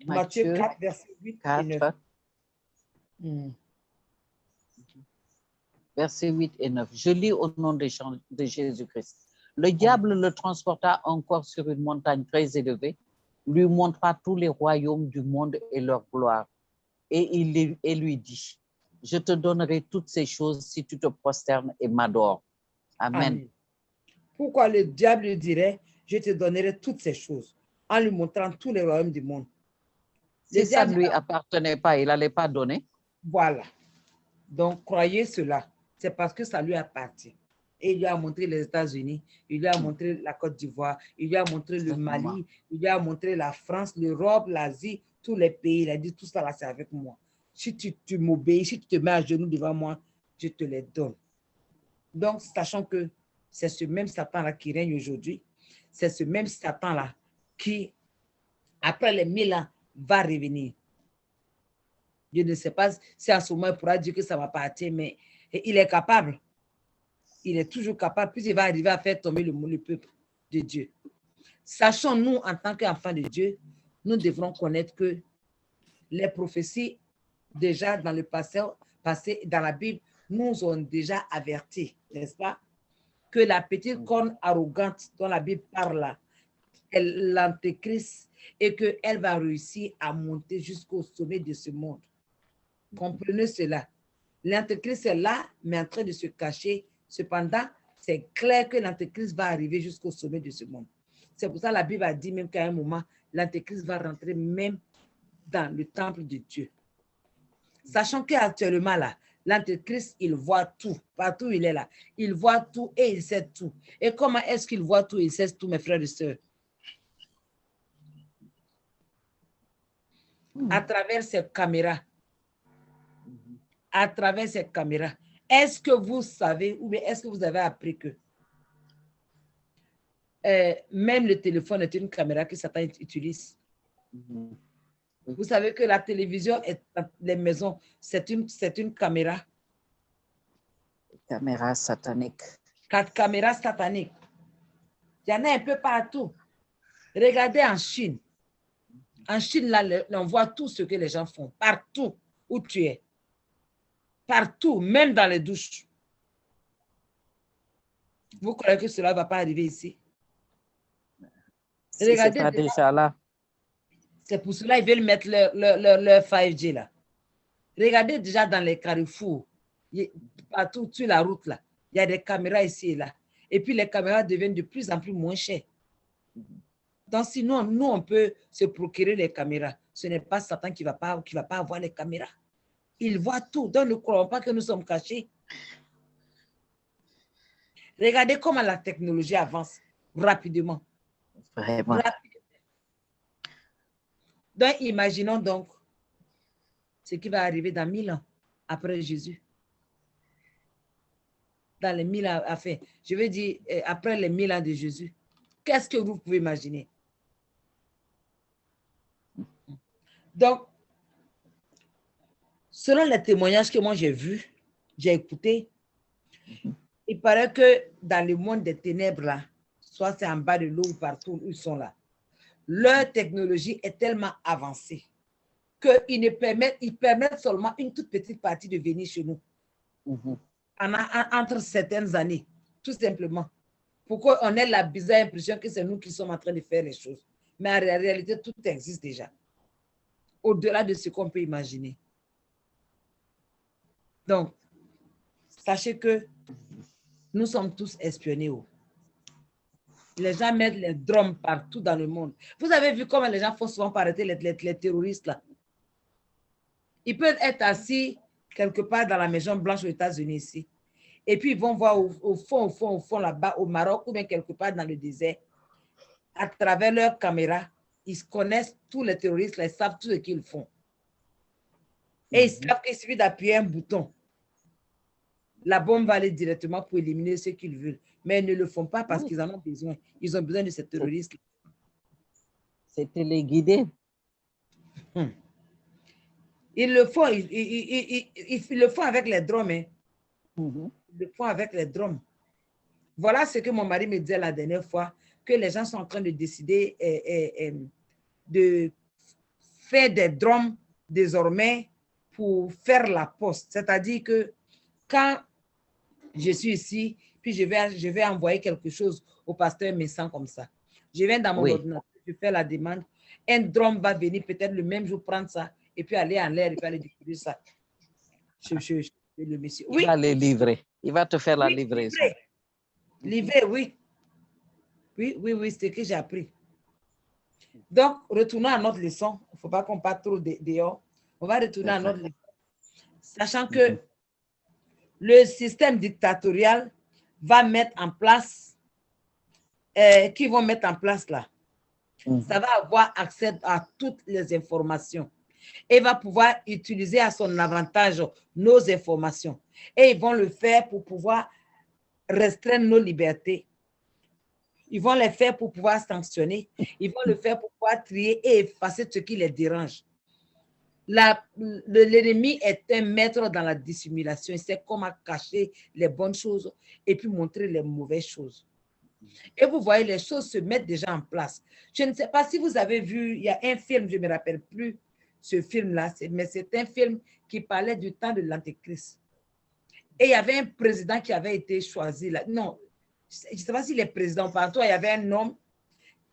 Matthieu 4, verset 8 et 9. Versets 8 et 9. Je lis au nom de Jésus-Christ. Le diable le transporta encore sur une montagne très élevée, lui montra tous les royaumes du monde et leur gloire. Et lui dit, je te donnerai toutes ces choses si tu te prosternes et m'adores. Amen. Amen. Pourquoi le diable dirait, je te donnerai toutes ces choses, en lui montrant tous les royaumes du monde? Si ça ne lui appartenait pas, il n'allait pas donner. Voilà. Donc, croyez cela. C'est parce que ça lui appartient. Et il lui a montré les États-Unis, il lui a montré la Côte d'Ivoire, il lui a montré le Mali, il lui a montré la France, l'Europe, l'Asie, tous les pays. Il a dit, tout ça là, c'est avec moi. Si tu m'obéis, si tu te mets à genoux devant moi, je te les donne. Donc, sachant que c'est ce même Satan-là qui règne aujourd'hui, c'est ce même Satan-là qui, après les 1000 ans, va revenir. Je ne sais pas si à ce moment, il pourra dire que ça m'appartient, mais il est capable. Il est toujours capable, puis il va arriver à faire tomber le peuple de Dieu. Sachons-nous, en tant qu'enfants de Dieu, nous devrons connaître que les prophéties, déjà dans le passé, dans la Bible, nous ont déjà avertis, n'est-ce pas? Que la petite corne arrogante dont la Bible parle là, est l'antéchrist et qu'elle va réussir à monter jusqu'au sommet de ce monde. Comprenez cela. L'antéchrist est là, mais en train de se cacher. Cependant, c'est clair que l'antéchrist va arriver jusqu'au sommet de ce monde. C'est pour ça que la Bible a dit même qu'à un moment, l'antéchrist va rentrer même dans le temple de Dieu. Sachant qu'actuellement, là, l'antéchrist, il voit tout. Partout où il est là. Il voit tout et il sait tout. Et comment est-ce qu'il voit tout et il sait tout, mes frères et sœurs? À travers ces caméras. À travers ces caméras. Est-ce que vous savez, ou bien est-ce que vous avez appris que même le téléphone est une caméra que Satan utilise? Vous savez que la télévision, les maisons, c'est une caméra. Caméra satanique. Caméra satanique. Il y en a un peu partout. Regardez en Chine. En Chine, là, on voit tout ce que les gens font. Partout où tu es. Partout, même dans les douches. Vous croyez que cela ne va pas arriver ici? Si regardez, c'est pas déjà là. C'est pour cela qu'ils veulent mettre leur 5G là. Regardez déjà dans les carrefours, partout sur la route là, il y a des caméras ici et là. Et puis les caméras deviennent de plus en plus moins chères. Donc sinon, nous, on peut se procurer les caméras. Ce n'est pas Satan qui ne va pas avoir les caméras. Il voit tout. Donc ne croyons pas que nous sommes cachés. Regardez comment la technologie avance rapidement. Vraiment. Rapidement. Donc, imaginons donc ce qui va arriver dans 1000 ans après Jésus. Dans les 1000 ans, enfin, je veux dire, après les 1000 ans de Jésus. Qu'est-ce que vous pouvez imaginer? Donc, selon les témoignages que moi j'ai vus, j'ai écouté, il paraît que dans le monde des ténèbres, là, soit c'est en bas de l'eau ou partout où ils sont là, leur technologie est tellement avancée qu'ils permettent seulement une toute petite partie de venir chez nous. Entre certaines années, tout simplement. Pourquoi on a la bizarre impression que c'est nous qui sommes en train de faire les choses. Mais en réalité, tout existe déjà. Au-delà de ce qu'on peut imaginer. Donc, sachez que nous sommes tous espionnés. Les gens mettent les drones partout dans le monde. Vous avez vu comment les gens font souvent pour arrêter les terroristes là. Ils peuvent être assis quelque part dans la Maison Blanche aux États-Unis ici. Et puis, ils vont voir au fond, là-bas, au Maroc ou bien quelque part dans le désert. À travers leurs caméras, ils connaissent tous les terroristes, là, ils savent tout ce qu'ils font. Et ils savent qu'il suffit d'appuyer un bouton. La bombe va aller directement pour éliminer ceux qu'ils veulent. Mais ils ne le font pas parce qu'ils en ont besoin. Ils ont besoin de ces terroristes. C'est téléguidé. Ils le font, ils le font avec les drones. Hein. Ils le font avec les drones. Voilà ce que mon mari me disait la dernière fois, que les gens sont en train de décider de faire des drones désormais pour faire la poste. C'est-à-dire que quand je suis ici, puis je vais envoyer quelque chose au pasteur Messan comme ça. Je viens dans mon ordinateur, je fais la demande. Un drone va venir peut-être le même jour prendre ça et puis aller en l'air et puis aller découvrir ça. Le monsieur. Il va les livrer. Il va te faire la livraison. Livrer, oui. Oui, c'est ce que j'ai appris. Donc, retournons à notre leçon. Il ne faut pas qu'on parte trop dehors. On va retourner à notre leçon. Sachant que le système dictatorial va mettre en place, qui vont mettre en place là, ça va avoir accès à toutes les informations et va pouvoir utiliser à son avantage nos informations. Et ils vont le faire pour pouvoir restreindre nos libertés. Ils vont le faire pour pouvoir sanctionner. Ils vont le faire pour pouvoir trier et effacer ce qui les dérange. L'ennemi est un maître dans la dissimulation. Il sait comment cacher les bonnes choses et puis montrer les mauvaises choses. Et vous voyez, les choses se mettent déjà en place. Je ne sais pas si vous avez vu, il y a un film, je ne me rappelle plus ce film-là, mais c'est un film qui parlait du temps de l'Antéchrist. Et il y avait un président qui avait été choisi là. Non, je ne sais pas s'il est président partout. Il y avait un homme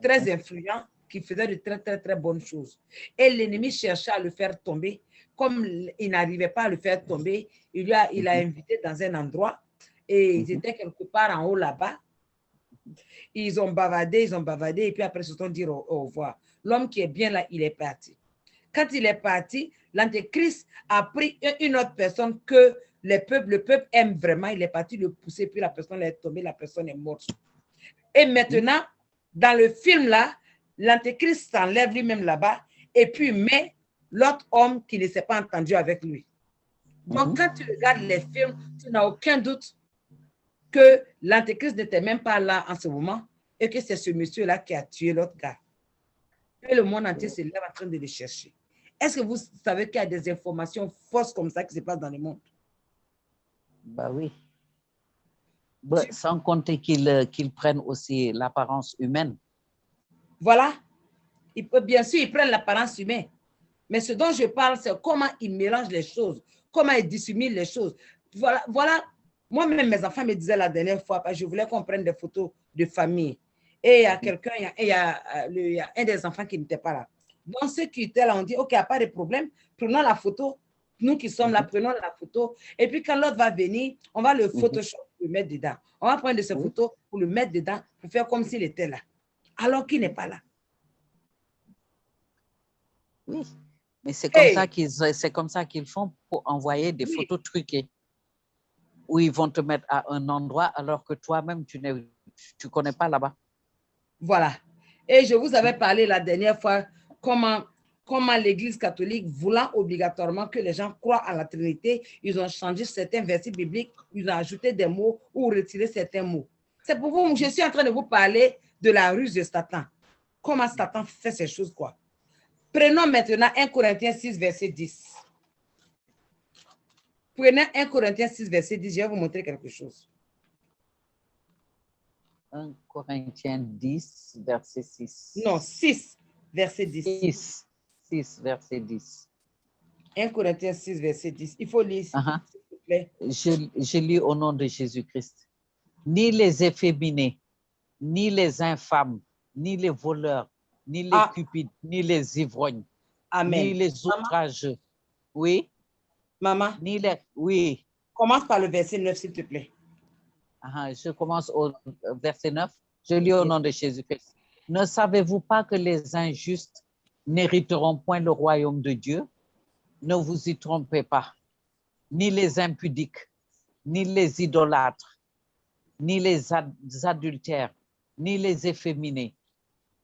très influent qui faisait de très, très, très bonnes choses. Et l'ennemi cherchait à le faire tomber. Comme il n'arrivait pas à le faire tomber, il l'a invité dans un endroit et ils étaient quelque part en haut là-bas. Ils ont bavardé, et puis après, ils se sont dit au revoir. L'homme qui est bien là, il est parti. Quand il est parti, l'Antéchrist a pris une autre personne que le peuple aime vraiment. Il est parti le pousser, puis la personne est tombée, la personne est morte. Et maintenant, dans le film là, l'Antéchrist s'enlève lui-même là-bas et puis met l'autre homme qui ne s'est pas entendu avec lui. Donc, quand tu regardes les films, tu n'as aucun doute que l'Antéchrist n'était même pas là en ce moment et que c'est ce monsieur-là qui a tué l'autre gars. Et le monde entier se lève en train de le chercher. Est-ce que vous savez qu'il y a des informations fausses comme ça qui se passent dans le monde? Bah oui. Sans compter qu'ils prennent aussi l'apparence humaine. Voilà. Bien sûr, ils prennent l'apparence humaine. Mais ce dont je parle, c'est comment ils mélangent les choses, comment ils dissimulent les choses. Voilà. Moi-même, mes enfants me disaient la dernière fois, parce que je voulais qu'on prenne des photos de famille. Et il y a quelqu'un, il y a un des enfants qui n'était pas là. Donc, ceux qui étaient là, on dit, OK, il n'y a pas de problème, prenons la photo. Nous qui sommes là, prenons la photo. Et puis, quand l'autre va venir, on va le Photoshop pour le mettre dedans. On va prendre de ces photos pour le mettre dedans, pour faire comme s'il était là. Alors qu'il n'est pas là. Oui, mais c'est comme ça qu'ils font pour envoyer des photos truquées. Où ils vont te mettre à un endroit alors que toi-même, tu ne connais pas là-bas. Voilà. Et je vous avais parlé la dernière fois comment l'Église catholique, voulant obligatoirement que les gens croient à la Trinité, ils ont changé certains versets bibliques, ils ont ajouté des mots ou retiré certains mots. C'est pour vous, je suis en train de vous parler de la ruse de Satan. Comment Satan fait ces choses, quoi. Prenons maintenant 1 Corinthiens 6, verset 10. Prenez 1 Corinthiens 6, verset 10. Je vais vous montrer quelque chose. 1 Corinthiens 10, verset 6. Non, 6, verset 10. 6, verset 10. 1 Corinthiens 6, verset 10. Il faut lire, s'il vous plaît. Je lis au nom de Jésus-Christ. Ni les efféminés, ni les infâmes, ni les voleurs, ni les cupides, ni les ivrognes, Amen. ni les outrageux. Oui? Maman, ni les... Oui. Commence par le verset 9, s'il te plaît. Je commence au verset 9. Je lis au nom de Jésus-Christ. Ne savez-vous pas que les injustes n'hériteront point le royaume de Dieu? Ne vous y trompez pas. Ni les impudiques, ni les idolâtres, ni les adultères, ni les efféminés,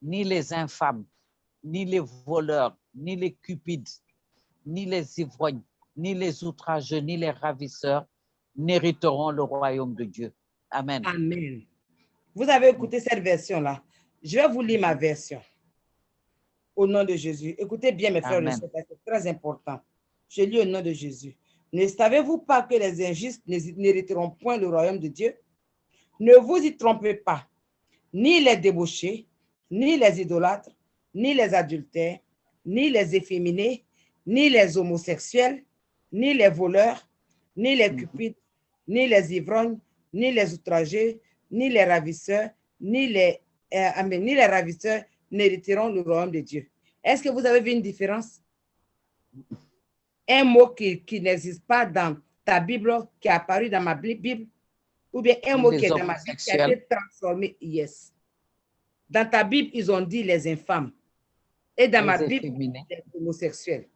ni les infâmes, ni les voleurs, ni les cupides, ni les ivrognes, ni les outrageux, ni les ravisseurs n'hériteront le royaume de Dieu. Amen. Amen. Vous avez écouté cette version-là. Je vais vous lire ma version. Au nom de Jésus. Écoutez bien, mes frères et sœurs, c'est très important. Je lis au nom de Jésus. Ne savez-vous pas que les injustes n'hériteront point le royaume de Dieu? Ne vous y trompez pas. Ni les débauchés, ni les idolâtres, ni les adultères, ni les efféminés, ni les homosexuels, ni les voleurs, ni les cupides, ni les ivrognes, ni les outrageux, ni les ravisseurs, ni les ravisseurs n'hériteront le royaume de Dieu. Est-ce que vous avez vu une différence? Un mot qui n'existe pas dans ta Bible, qui est apparu dans ma Bible, ou bien un mot qui est dans ma Bible, qui a été transformé. Yes. Dans ta Bible, ils ont dit les infâmes. Et dans ma Bible, les homosexuels.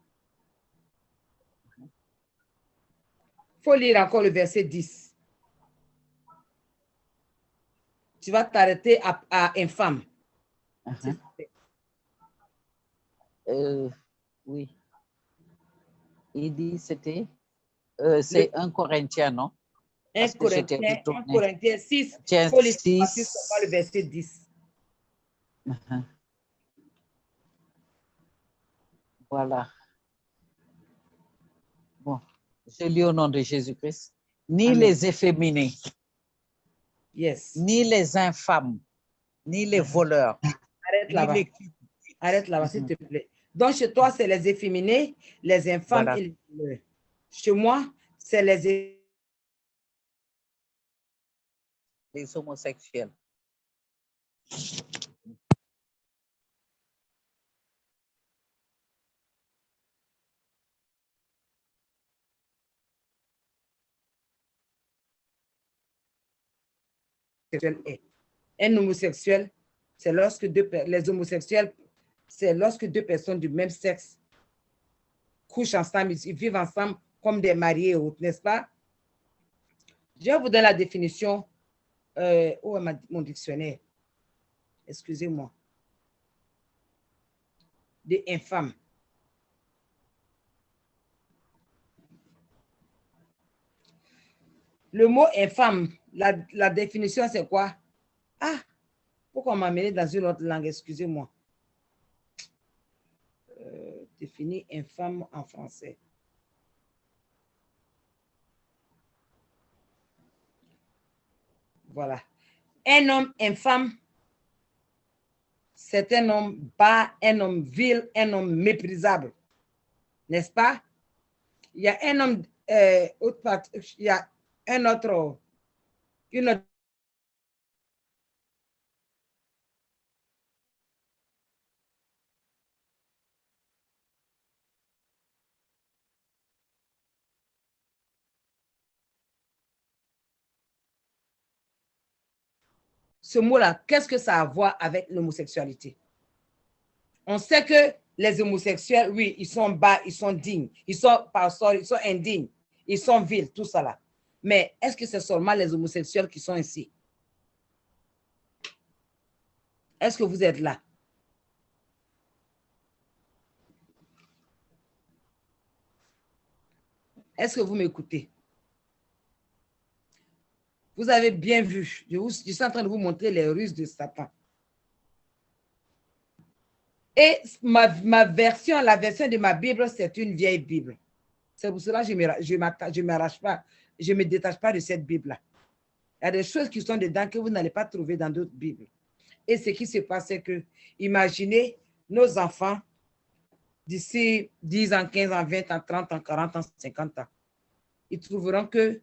Il faut lire encore le verset 10. Tu vas t'arrêter à infâme. Oui. Il dit c'était... c'est 1 Corinthien, non? 1 Corinthiens 6. Il faut lire le verset 10. Voilà. Bon, je lis au nom de Jésus-Christ. Ni Amen. Les efféminés, ni les infâmes, ni les voleurs. Arrête là-bas. Arrête là-bas, s'il te plaît. Donc, chez toi, c'est les efféminés, les infâmes et les voleurs. Chez moi, c'est les homosexuels. Un homosexuel, c'est lorsque les homosexuels, c'est lorsque deux personnes du même sexe couchent ensemble, ils vivent ensemble comme des mariés et autres, n'est-ce pas? Je vais vous donner la définition. Où est mon dictionnaire? Excusez-moi. Des infâmes. Le mot infâme, la définition, c'est quoi? Ah, pourquoi on m'a amené dans une autre langue? Excusez-moi. Définir infâme en français. Voilà. Un homme infâme, c'est un homme bas, un homme vil, un homme méprisable. N'est-ce pas? Il y a un homme, il y a une autre. Ce mot-là, qu'est-ce que ça a à voir avec l'homosexualité? On sait que les homosexuels, oui, ils sont bas, ils sont dignes, ils sont indignes, ils sont vils, tout ça là. Mais est-ce que c'est seulement les homosexuels qui sont ici? Est-ce que vous êtes là? Est-ce que vous m'écoutez? Vous avez bien vu, je suis en train de vous montrer les ruses de Satan. Et ma version, la version de ma Bible, c'est une vieille Bible. C'est pour cela que je m'arrache pas, je ne me détache pas de cette Bible-là. Il y a des choses qui sont dedans que vous n'allez pas trouver dans d'autres Bibles. Et ce qui se passe, c'est que, imaginez nos enfants d'ici 10 ans, 15 ans, 20 ans, 30 ans, 40 ans, 50 ans. Ils trouveront que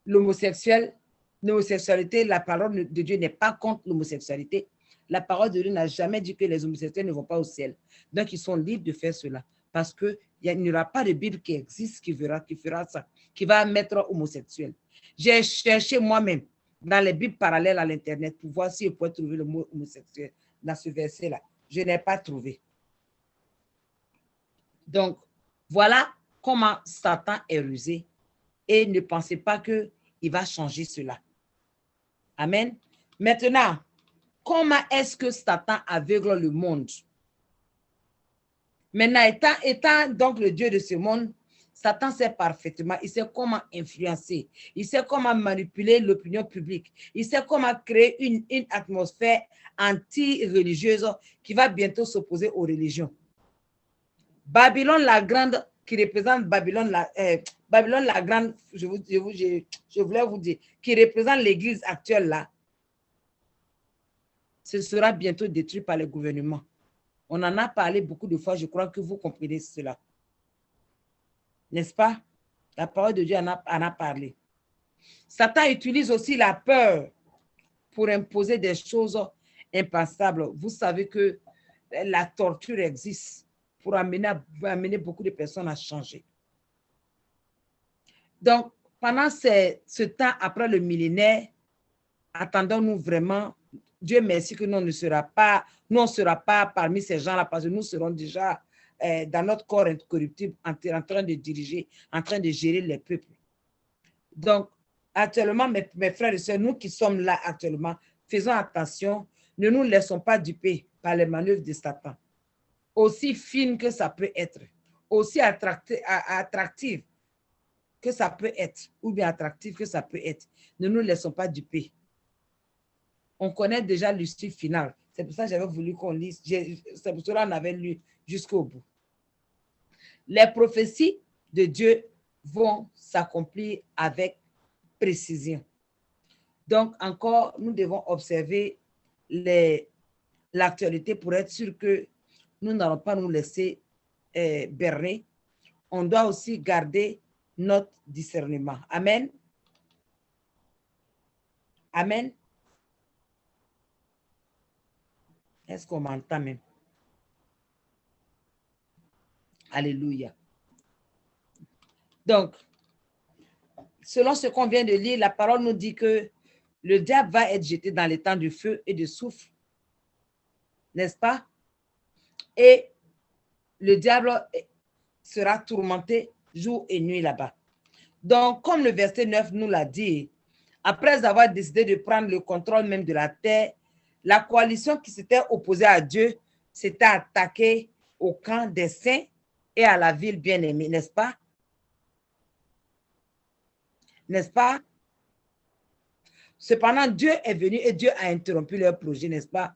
l'homosexualité, la parole de Dieu n'est pas contre l'homosexualité. La parole de Dieu n'a jamais dit que les homosexuels ne vont pas au ciel. Donc, ils sont libres de faire cela. Parce qu'il n'y aura pas de Bible qui existe qui fera ça, qui va mettre homosexuel. J'ai cherché moi-même dans les Bibles parallèles à l'Internet pour voir si je pouvais trouver le mot homosexuel dans ce verset-là. Je n'ai pas trouvé. Donc, voilà comment Satan est rusé. Et ne pensez pas qu'il va changer cela. Amen. Maintenant, comment est-ce que Satan aveugle le monde? Maintenant, étant donc le Dieu de ce monde, Satan sait parfaitement, il sait comment influencer, il sait comment manipuler l'opinion publique, il sait comment créer une atmosphère anti-religieuse qui va bientôt s'opposer aux religions. Babylone la Grande, qui représente Babylone la Grande, je voulais vous dire, qui représente l'Église actuelle là, ce sera bientôt détruit par le gouvernement. On en a parlé beaucoup de fois, je crois que vous comprenez cela. N'est-ce pas? La parole de Dieu en a parlé. Satan utilise aussi la peur pour imposer des choses impensables. Vous savez que la torture existe pour amener beaucoup de personnes à changer. Donc, pendant ce temps après le millénaire, attendons-nous vraiment, Dieu merci que nous ne serons pas, parmi ces gens-là parce que nous serons déjà dans notre corps incorruptible en train de diriger, en train de gérer les peuples. Donc, actuellement, mes frères et sœurs, nous qui sommes là actuellement, faisons attention, ne nous laissons pas duper par les manœuvres de Satan. Aussi fine que ça peut être, aussi attractive que ça peut être, ou bien attractive que ça peut être, ne nous laissons pas duper. On connaît déjà l'issue finale. C'est pour ça que j'avais voulu qu'on lise. C'est pour cela qu'on avait lu jusqu'au bout. Les prophéties de Dieu vont s'accomplir avec précision. Donc, encore, nous devons observer l'actualité pour être sûr que nous n'allons pas nous laisser berner. On doit aussi garder notre discernement. Amen. Amen. Est-ce qu'on m'entend même? Alléluia. Donc, selon ce qu'on vient de lire, la parole nous dit que le diable va être jeté dans les temps de feu et de soufre. N'est-ce pas? Et le diable sera tourmenté jour et nuit là-bas. Donc, comme le verset 9 nous l'a dit, après avoir décidé de prendre le contrôle même de la terre, la coalition qui s'était opposée à Dieu s'était attaquée au camp des saints et à la ville bien-aimée, n'est-ce pas? N'est-ce pas? Cependant, Dieu est venu et Dieu a interrompu leur projet, n'est-ce pas?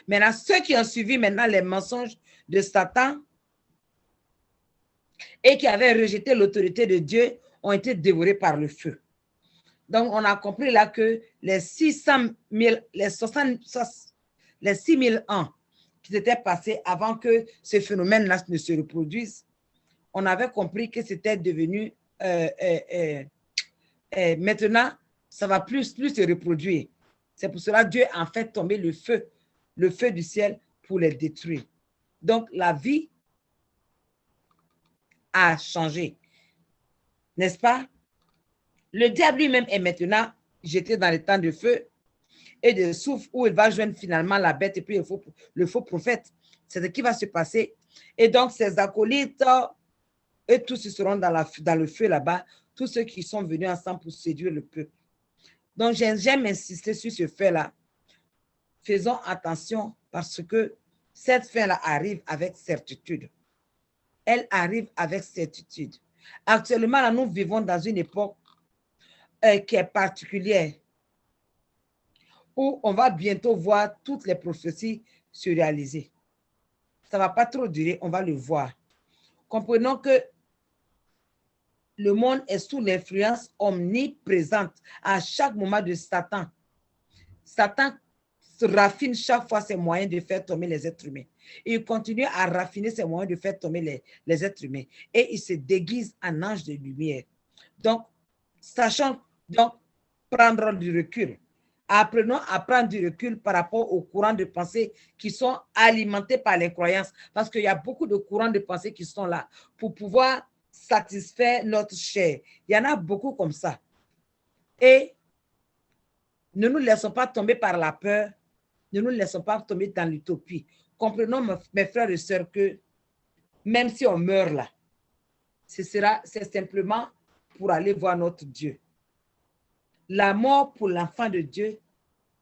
Maintenant, ceux qui ont suivi maintenant les mensonges de Satan et qui avaient rejeté l'autorité de Dieu ont été dévorés par le feu. Donc, on a compris là que les 6 000 ans qui s'étaient passés avant que ce phénomène-là ne se reproduise, on avait compris que c'était devenu, maintenant, ça va plus se reproduire. C'est pour cela que Dieu a fait tomber le feu du ciel pour les détruire. Donc, la vie a changé. N'est-ce pas? Le diable lui-même est maintenant jeté dans les temps de feu et de soufre où il va joindre finalement la bête et puis le faux prophète. C'est ce qui va se passer. Et donc, ces acolytes, eux tous ils seront dans le feu là-bas, tous ceux qui sont venus ensemble pour séduire le peuple. Donc, j'aime insister sur ce fait-là. Faisons attention parce que cette fin-là arrive avec certitude. Elle arrive avec certitude. Actuellement, là, nous vivons dans une époque qui est particulière, où on va bientôt voir toutes les prophéties se réaliser. Ça ne va pas trop durer, on va le voir. Comprenons que le monde est sous l'influence omniprésente à chaque moment de Satan. Satan raffine chaque fois ses moyens de faire tomber les êtres humains. Il continue à raffiner ses moyens de faire tomber les êtres humains. Et il se déguise en ange de lumière. Donc, sachant donc prendre du recul. Apprenons à prendre du recul par rapport aux courants de pensée qui sont alimentés par les croyances. Parce qu'il y a beaucoup de courants de pensée qui sont là pour pouvoir satisfaire notre chair. Il y en a beaucoup comme ça. Et ne nous laissons pas tomber par la peur. Ne nous laissons pas tomber dans l'utopie. Comprenons, mes frères et sœurs, que même si on meurt là, c'est simplement pour aller voir notre Dieu. La mort pour l'enfant de Dieu,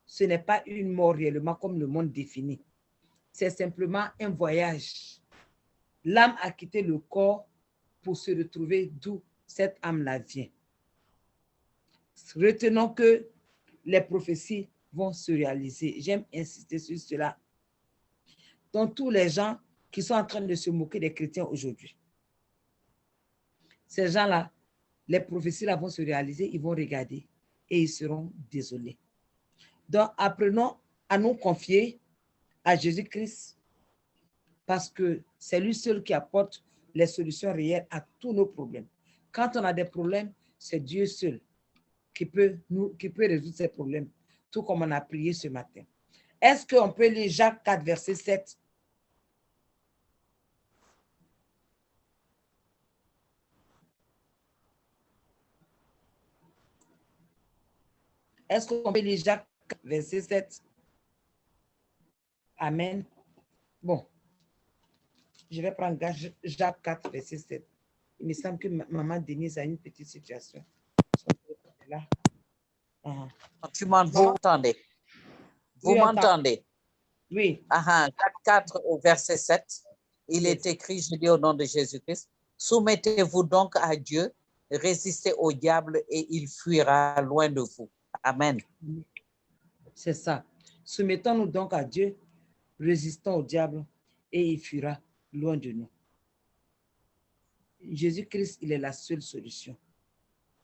ce n'est pas une mort réellement comme le monde définit. C'est simplement un voyage. L'âme a quitté le corps pour se retrouver d'où cette âme-là vient. Retenons que les prophéties vont se réaliser. J'aime insister sur cela. Donc, tous les gens qui sont en train de se moquer des chrétiens aujourd'hui, ces gens-là, les prophéties là vont se réaliser, ils vont regarder et ils seront désolés. Donc, apprenons à nous confier à Jésus-Christ parce que c'est lui seul qui apporte les solutions réelles à tous nos problèmes. Quand on a des problèmes, c'est Dieu seul qui peut résoudre ces problèmes, tout comme on a prié ce matin. Est-ce qu'on peut lire Jacques 4, verset 7? Est-ce qu'on peut lire Jacques 4, verset 7? Amen. Bon, je vais prendre Jacques 4, verset 7. Il me semble que maman Denise a une petite situation. Là. Vous m'entendez? Vous m'entendez? Oui. Jacques 4 au verset 7, il est écrit, je dis au nom de Jésus-Christ, soumettez-vous donc à Dieu, résistez au diable et il fuira loin de vous. Amen. C'est ça. Soumettons-nous donc à Dieu, résistons au diable et il fuira loin de nous. Jésus-Christ, il est la seule solution.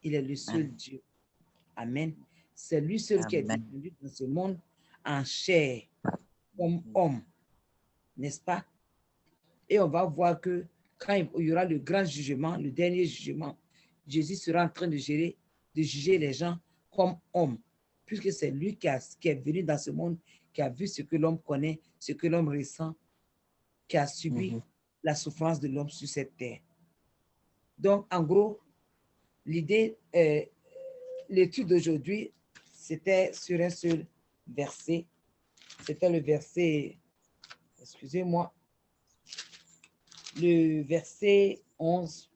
Il est le seul Dieu. Amen. C'est lui seul qui est descendu dans ce monde en chair, comme homme, n'est-ce pas? Et on va voir que quand il y aura le grand jugement, le dernier jugement, Jésus sera en train de juger les gens comme hommes, puisque c'est lui qui est venu dans ce monde, qui a vu ce que l'homme connaît, ce que l'homme ressent, qui a subi la souffrance de l'homme sur cette terre. Donc, en gros, l'idée, l'étude d'aujourd'hui, c'était sur un seul verset. C'était le verset, excusez-moi, le verset 11,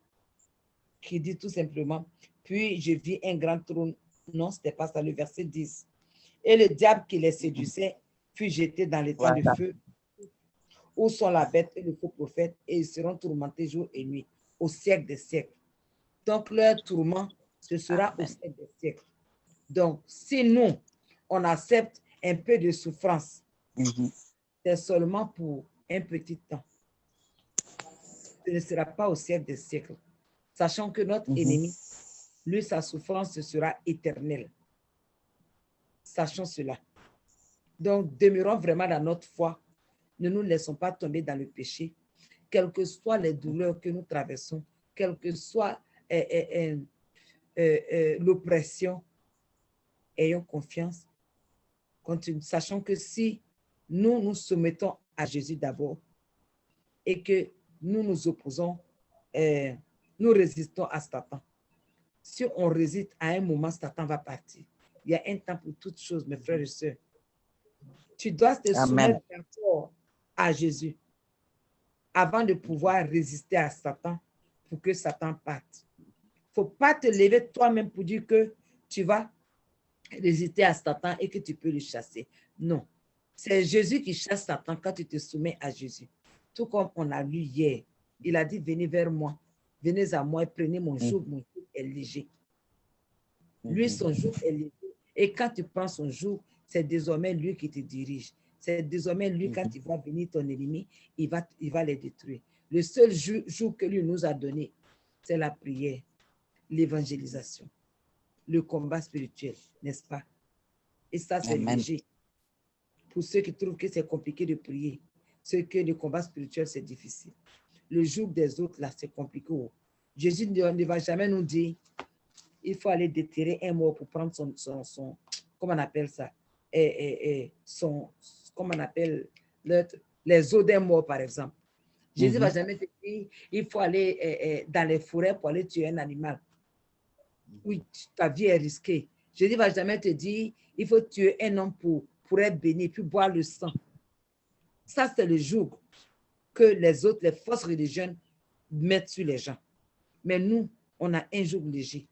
qui dit tout simplement, « Puis je vis un grand trône. » Non, ce n'était pas ça, le verset 10. « Et le diable qui les séduisait fut jeté dans les temps de feu, où sont la bête et le faux prophète, et ils seront tourmentés jour et nuit, au siècle des siècles. » Donc, leur tourment, ce sera au siècle des siècles. Donc, si nous, on accepte un peu de souffrance, c'est seulement pour un petit temps. Ce ne sera pas au siècle des siècles. Sachant que notre ennemi, lui, sa souffrance, ce sera éternelle. Sachons cela. Donc, demeurons vraiment dans notre foi. Ne nous laissons pas tomber dans le péché. Quelles que soient les douleurs que nous traversons, quelle que soit l'oppression, ayons confiance. Sachant que si nous nous soumettons à Jésus d'abord et que nous nous opposons, nous résistons à Satan. Si on résiste, à un moment, Satan va partir. Il y a un temps pour toutes choses, mes frères et sœurs. Tu dois te soumettre d'abord à Jésus avant de pouvoir résister à Satan pour que Satan parte. Il ne faut pas te lever toi-même pour dire que tu vas résister à Satan et que tu peux le chasser. Non. C'est Jésus qui chasse Satan quand tu te soumets à Jésus. Tout comme on a lu hier. Il a dit, venez vers moi. Venez à moi et prenez mon joug. Mon joug est léger. Lui, son joug est léger. Et quand tu prends son joug, c'est désormais lui qui te dirige. C'est désormais lui, quand il va venir ton ennemi, il va les détruire. Le seul jour que lui nous a donné, c'est la prière, l'évangélisation, le combat spirituel, n'est-ce pas? Et ça, c'est léger. Pour ceux qui trouvent que c'est compliqué de prier, ceux que le combat spirituel, c'est difficile. Le jour des autres, là, c'est compliqué. Jésus ne va jamais nous dire, il faut aller déterrer un mort pour prendre son comment on appelle ça? Comment on appelle les os d'un mort, par exemple. Jésus ne va jamais te dire, il faut aller dans les forêts pour aller tuer un animal. Oui, ta vie est risquée. Jésus ne va jamais te dire, il faut tuer un homme pour être béni, puis boire le sang. Ça, c'est le joug que les autres, les fausses religions, mettent sur les gens. Mais nous, on a un joug léger.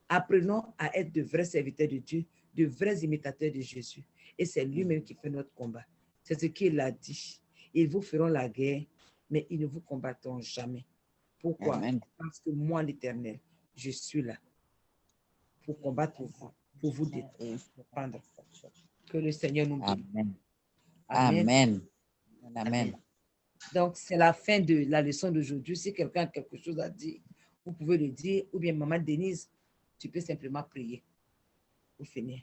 Apprenons à être de vrais serviteurs de Dieu, de vrais imitateurs de Jésus. Et c'est lui-même qui fait notre combat. C'est ce qu'il a dit. Ils vous feront la guerre, mais ils ne vous combattront jamais. Pourquoi? Amen. Parce que moi, l'Éternel, je suis là pour combattre pour vous détruire, pour prendre. Que le Seigneur nous bénisse. Amen. Amen. Amen. Amen. Donc, c'est la fin de la leçon d'aujourd'hui. Si quelqu'un a quelque chose à dire, vous pouvez le dire. Ou bien, Maman Denise, tu peux simplement prier pour finir.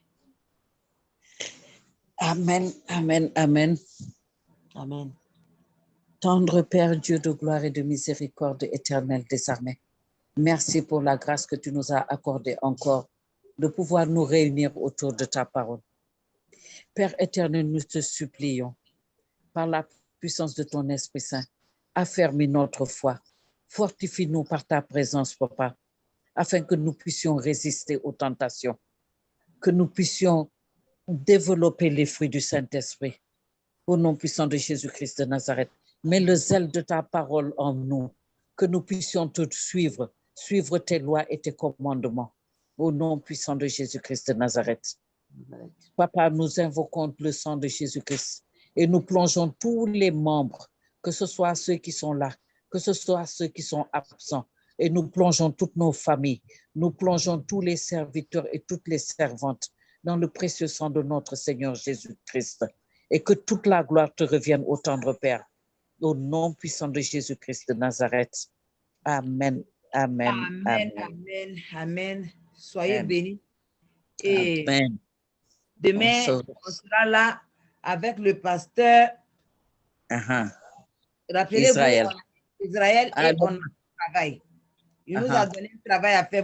Amen, amen, amen. Amen. Tendre Père, Dieu de gloire et de miséricorde éternelle des armées, merci pour la grâce que tu nous as accordée encore de pouvoir nous réunir autour de ta parole. Père éternel, nous te supplions, par la puissance de ton Esprit Saint, affermis notre foi, fortifie-nous par ta présence, Papa, afin que nous puissions résister aux tentations, que nous puissions développer les fruits du Saint-Esprit. Au nom puissant de Jésus-Christ de Nazareth, mets le zèle de ta parole en nous, que nous puissions te suivre tes lois et tes commandements. Au nom puissant de Jésus-Christ de Nazareth. Papa, nous invoquons le sang de Jésus-Christ et nous plongeons tous les membres, que ce soit ceux qui sont là, que ce soit ceux qui sont absents, et nous plongeons toutes nos familles, nous plongeons tous les serviteurs et toutes les servantes dans le précieux sang de notre Seigneur Jésus-Christ, et que toute la gloire te revienne au tendre Père, au nom puissant de Jésus-Christ de Nazareth. Amen, amen, amen, amen, amen. Soyez bénis. Et amen. Demain, on sera là avec le pasteur. Rappelez-vous, Israël, et on travaille. Il nous a donné un travail à faire.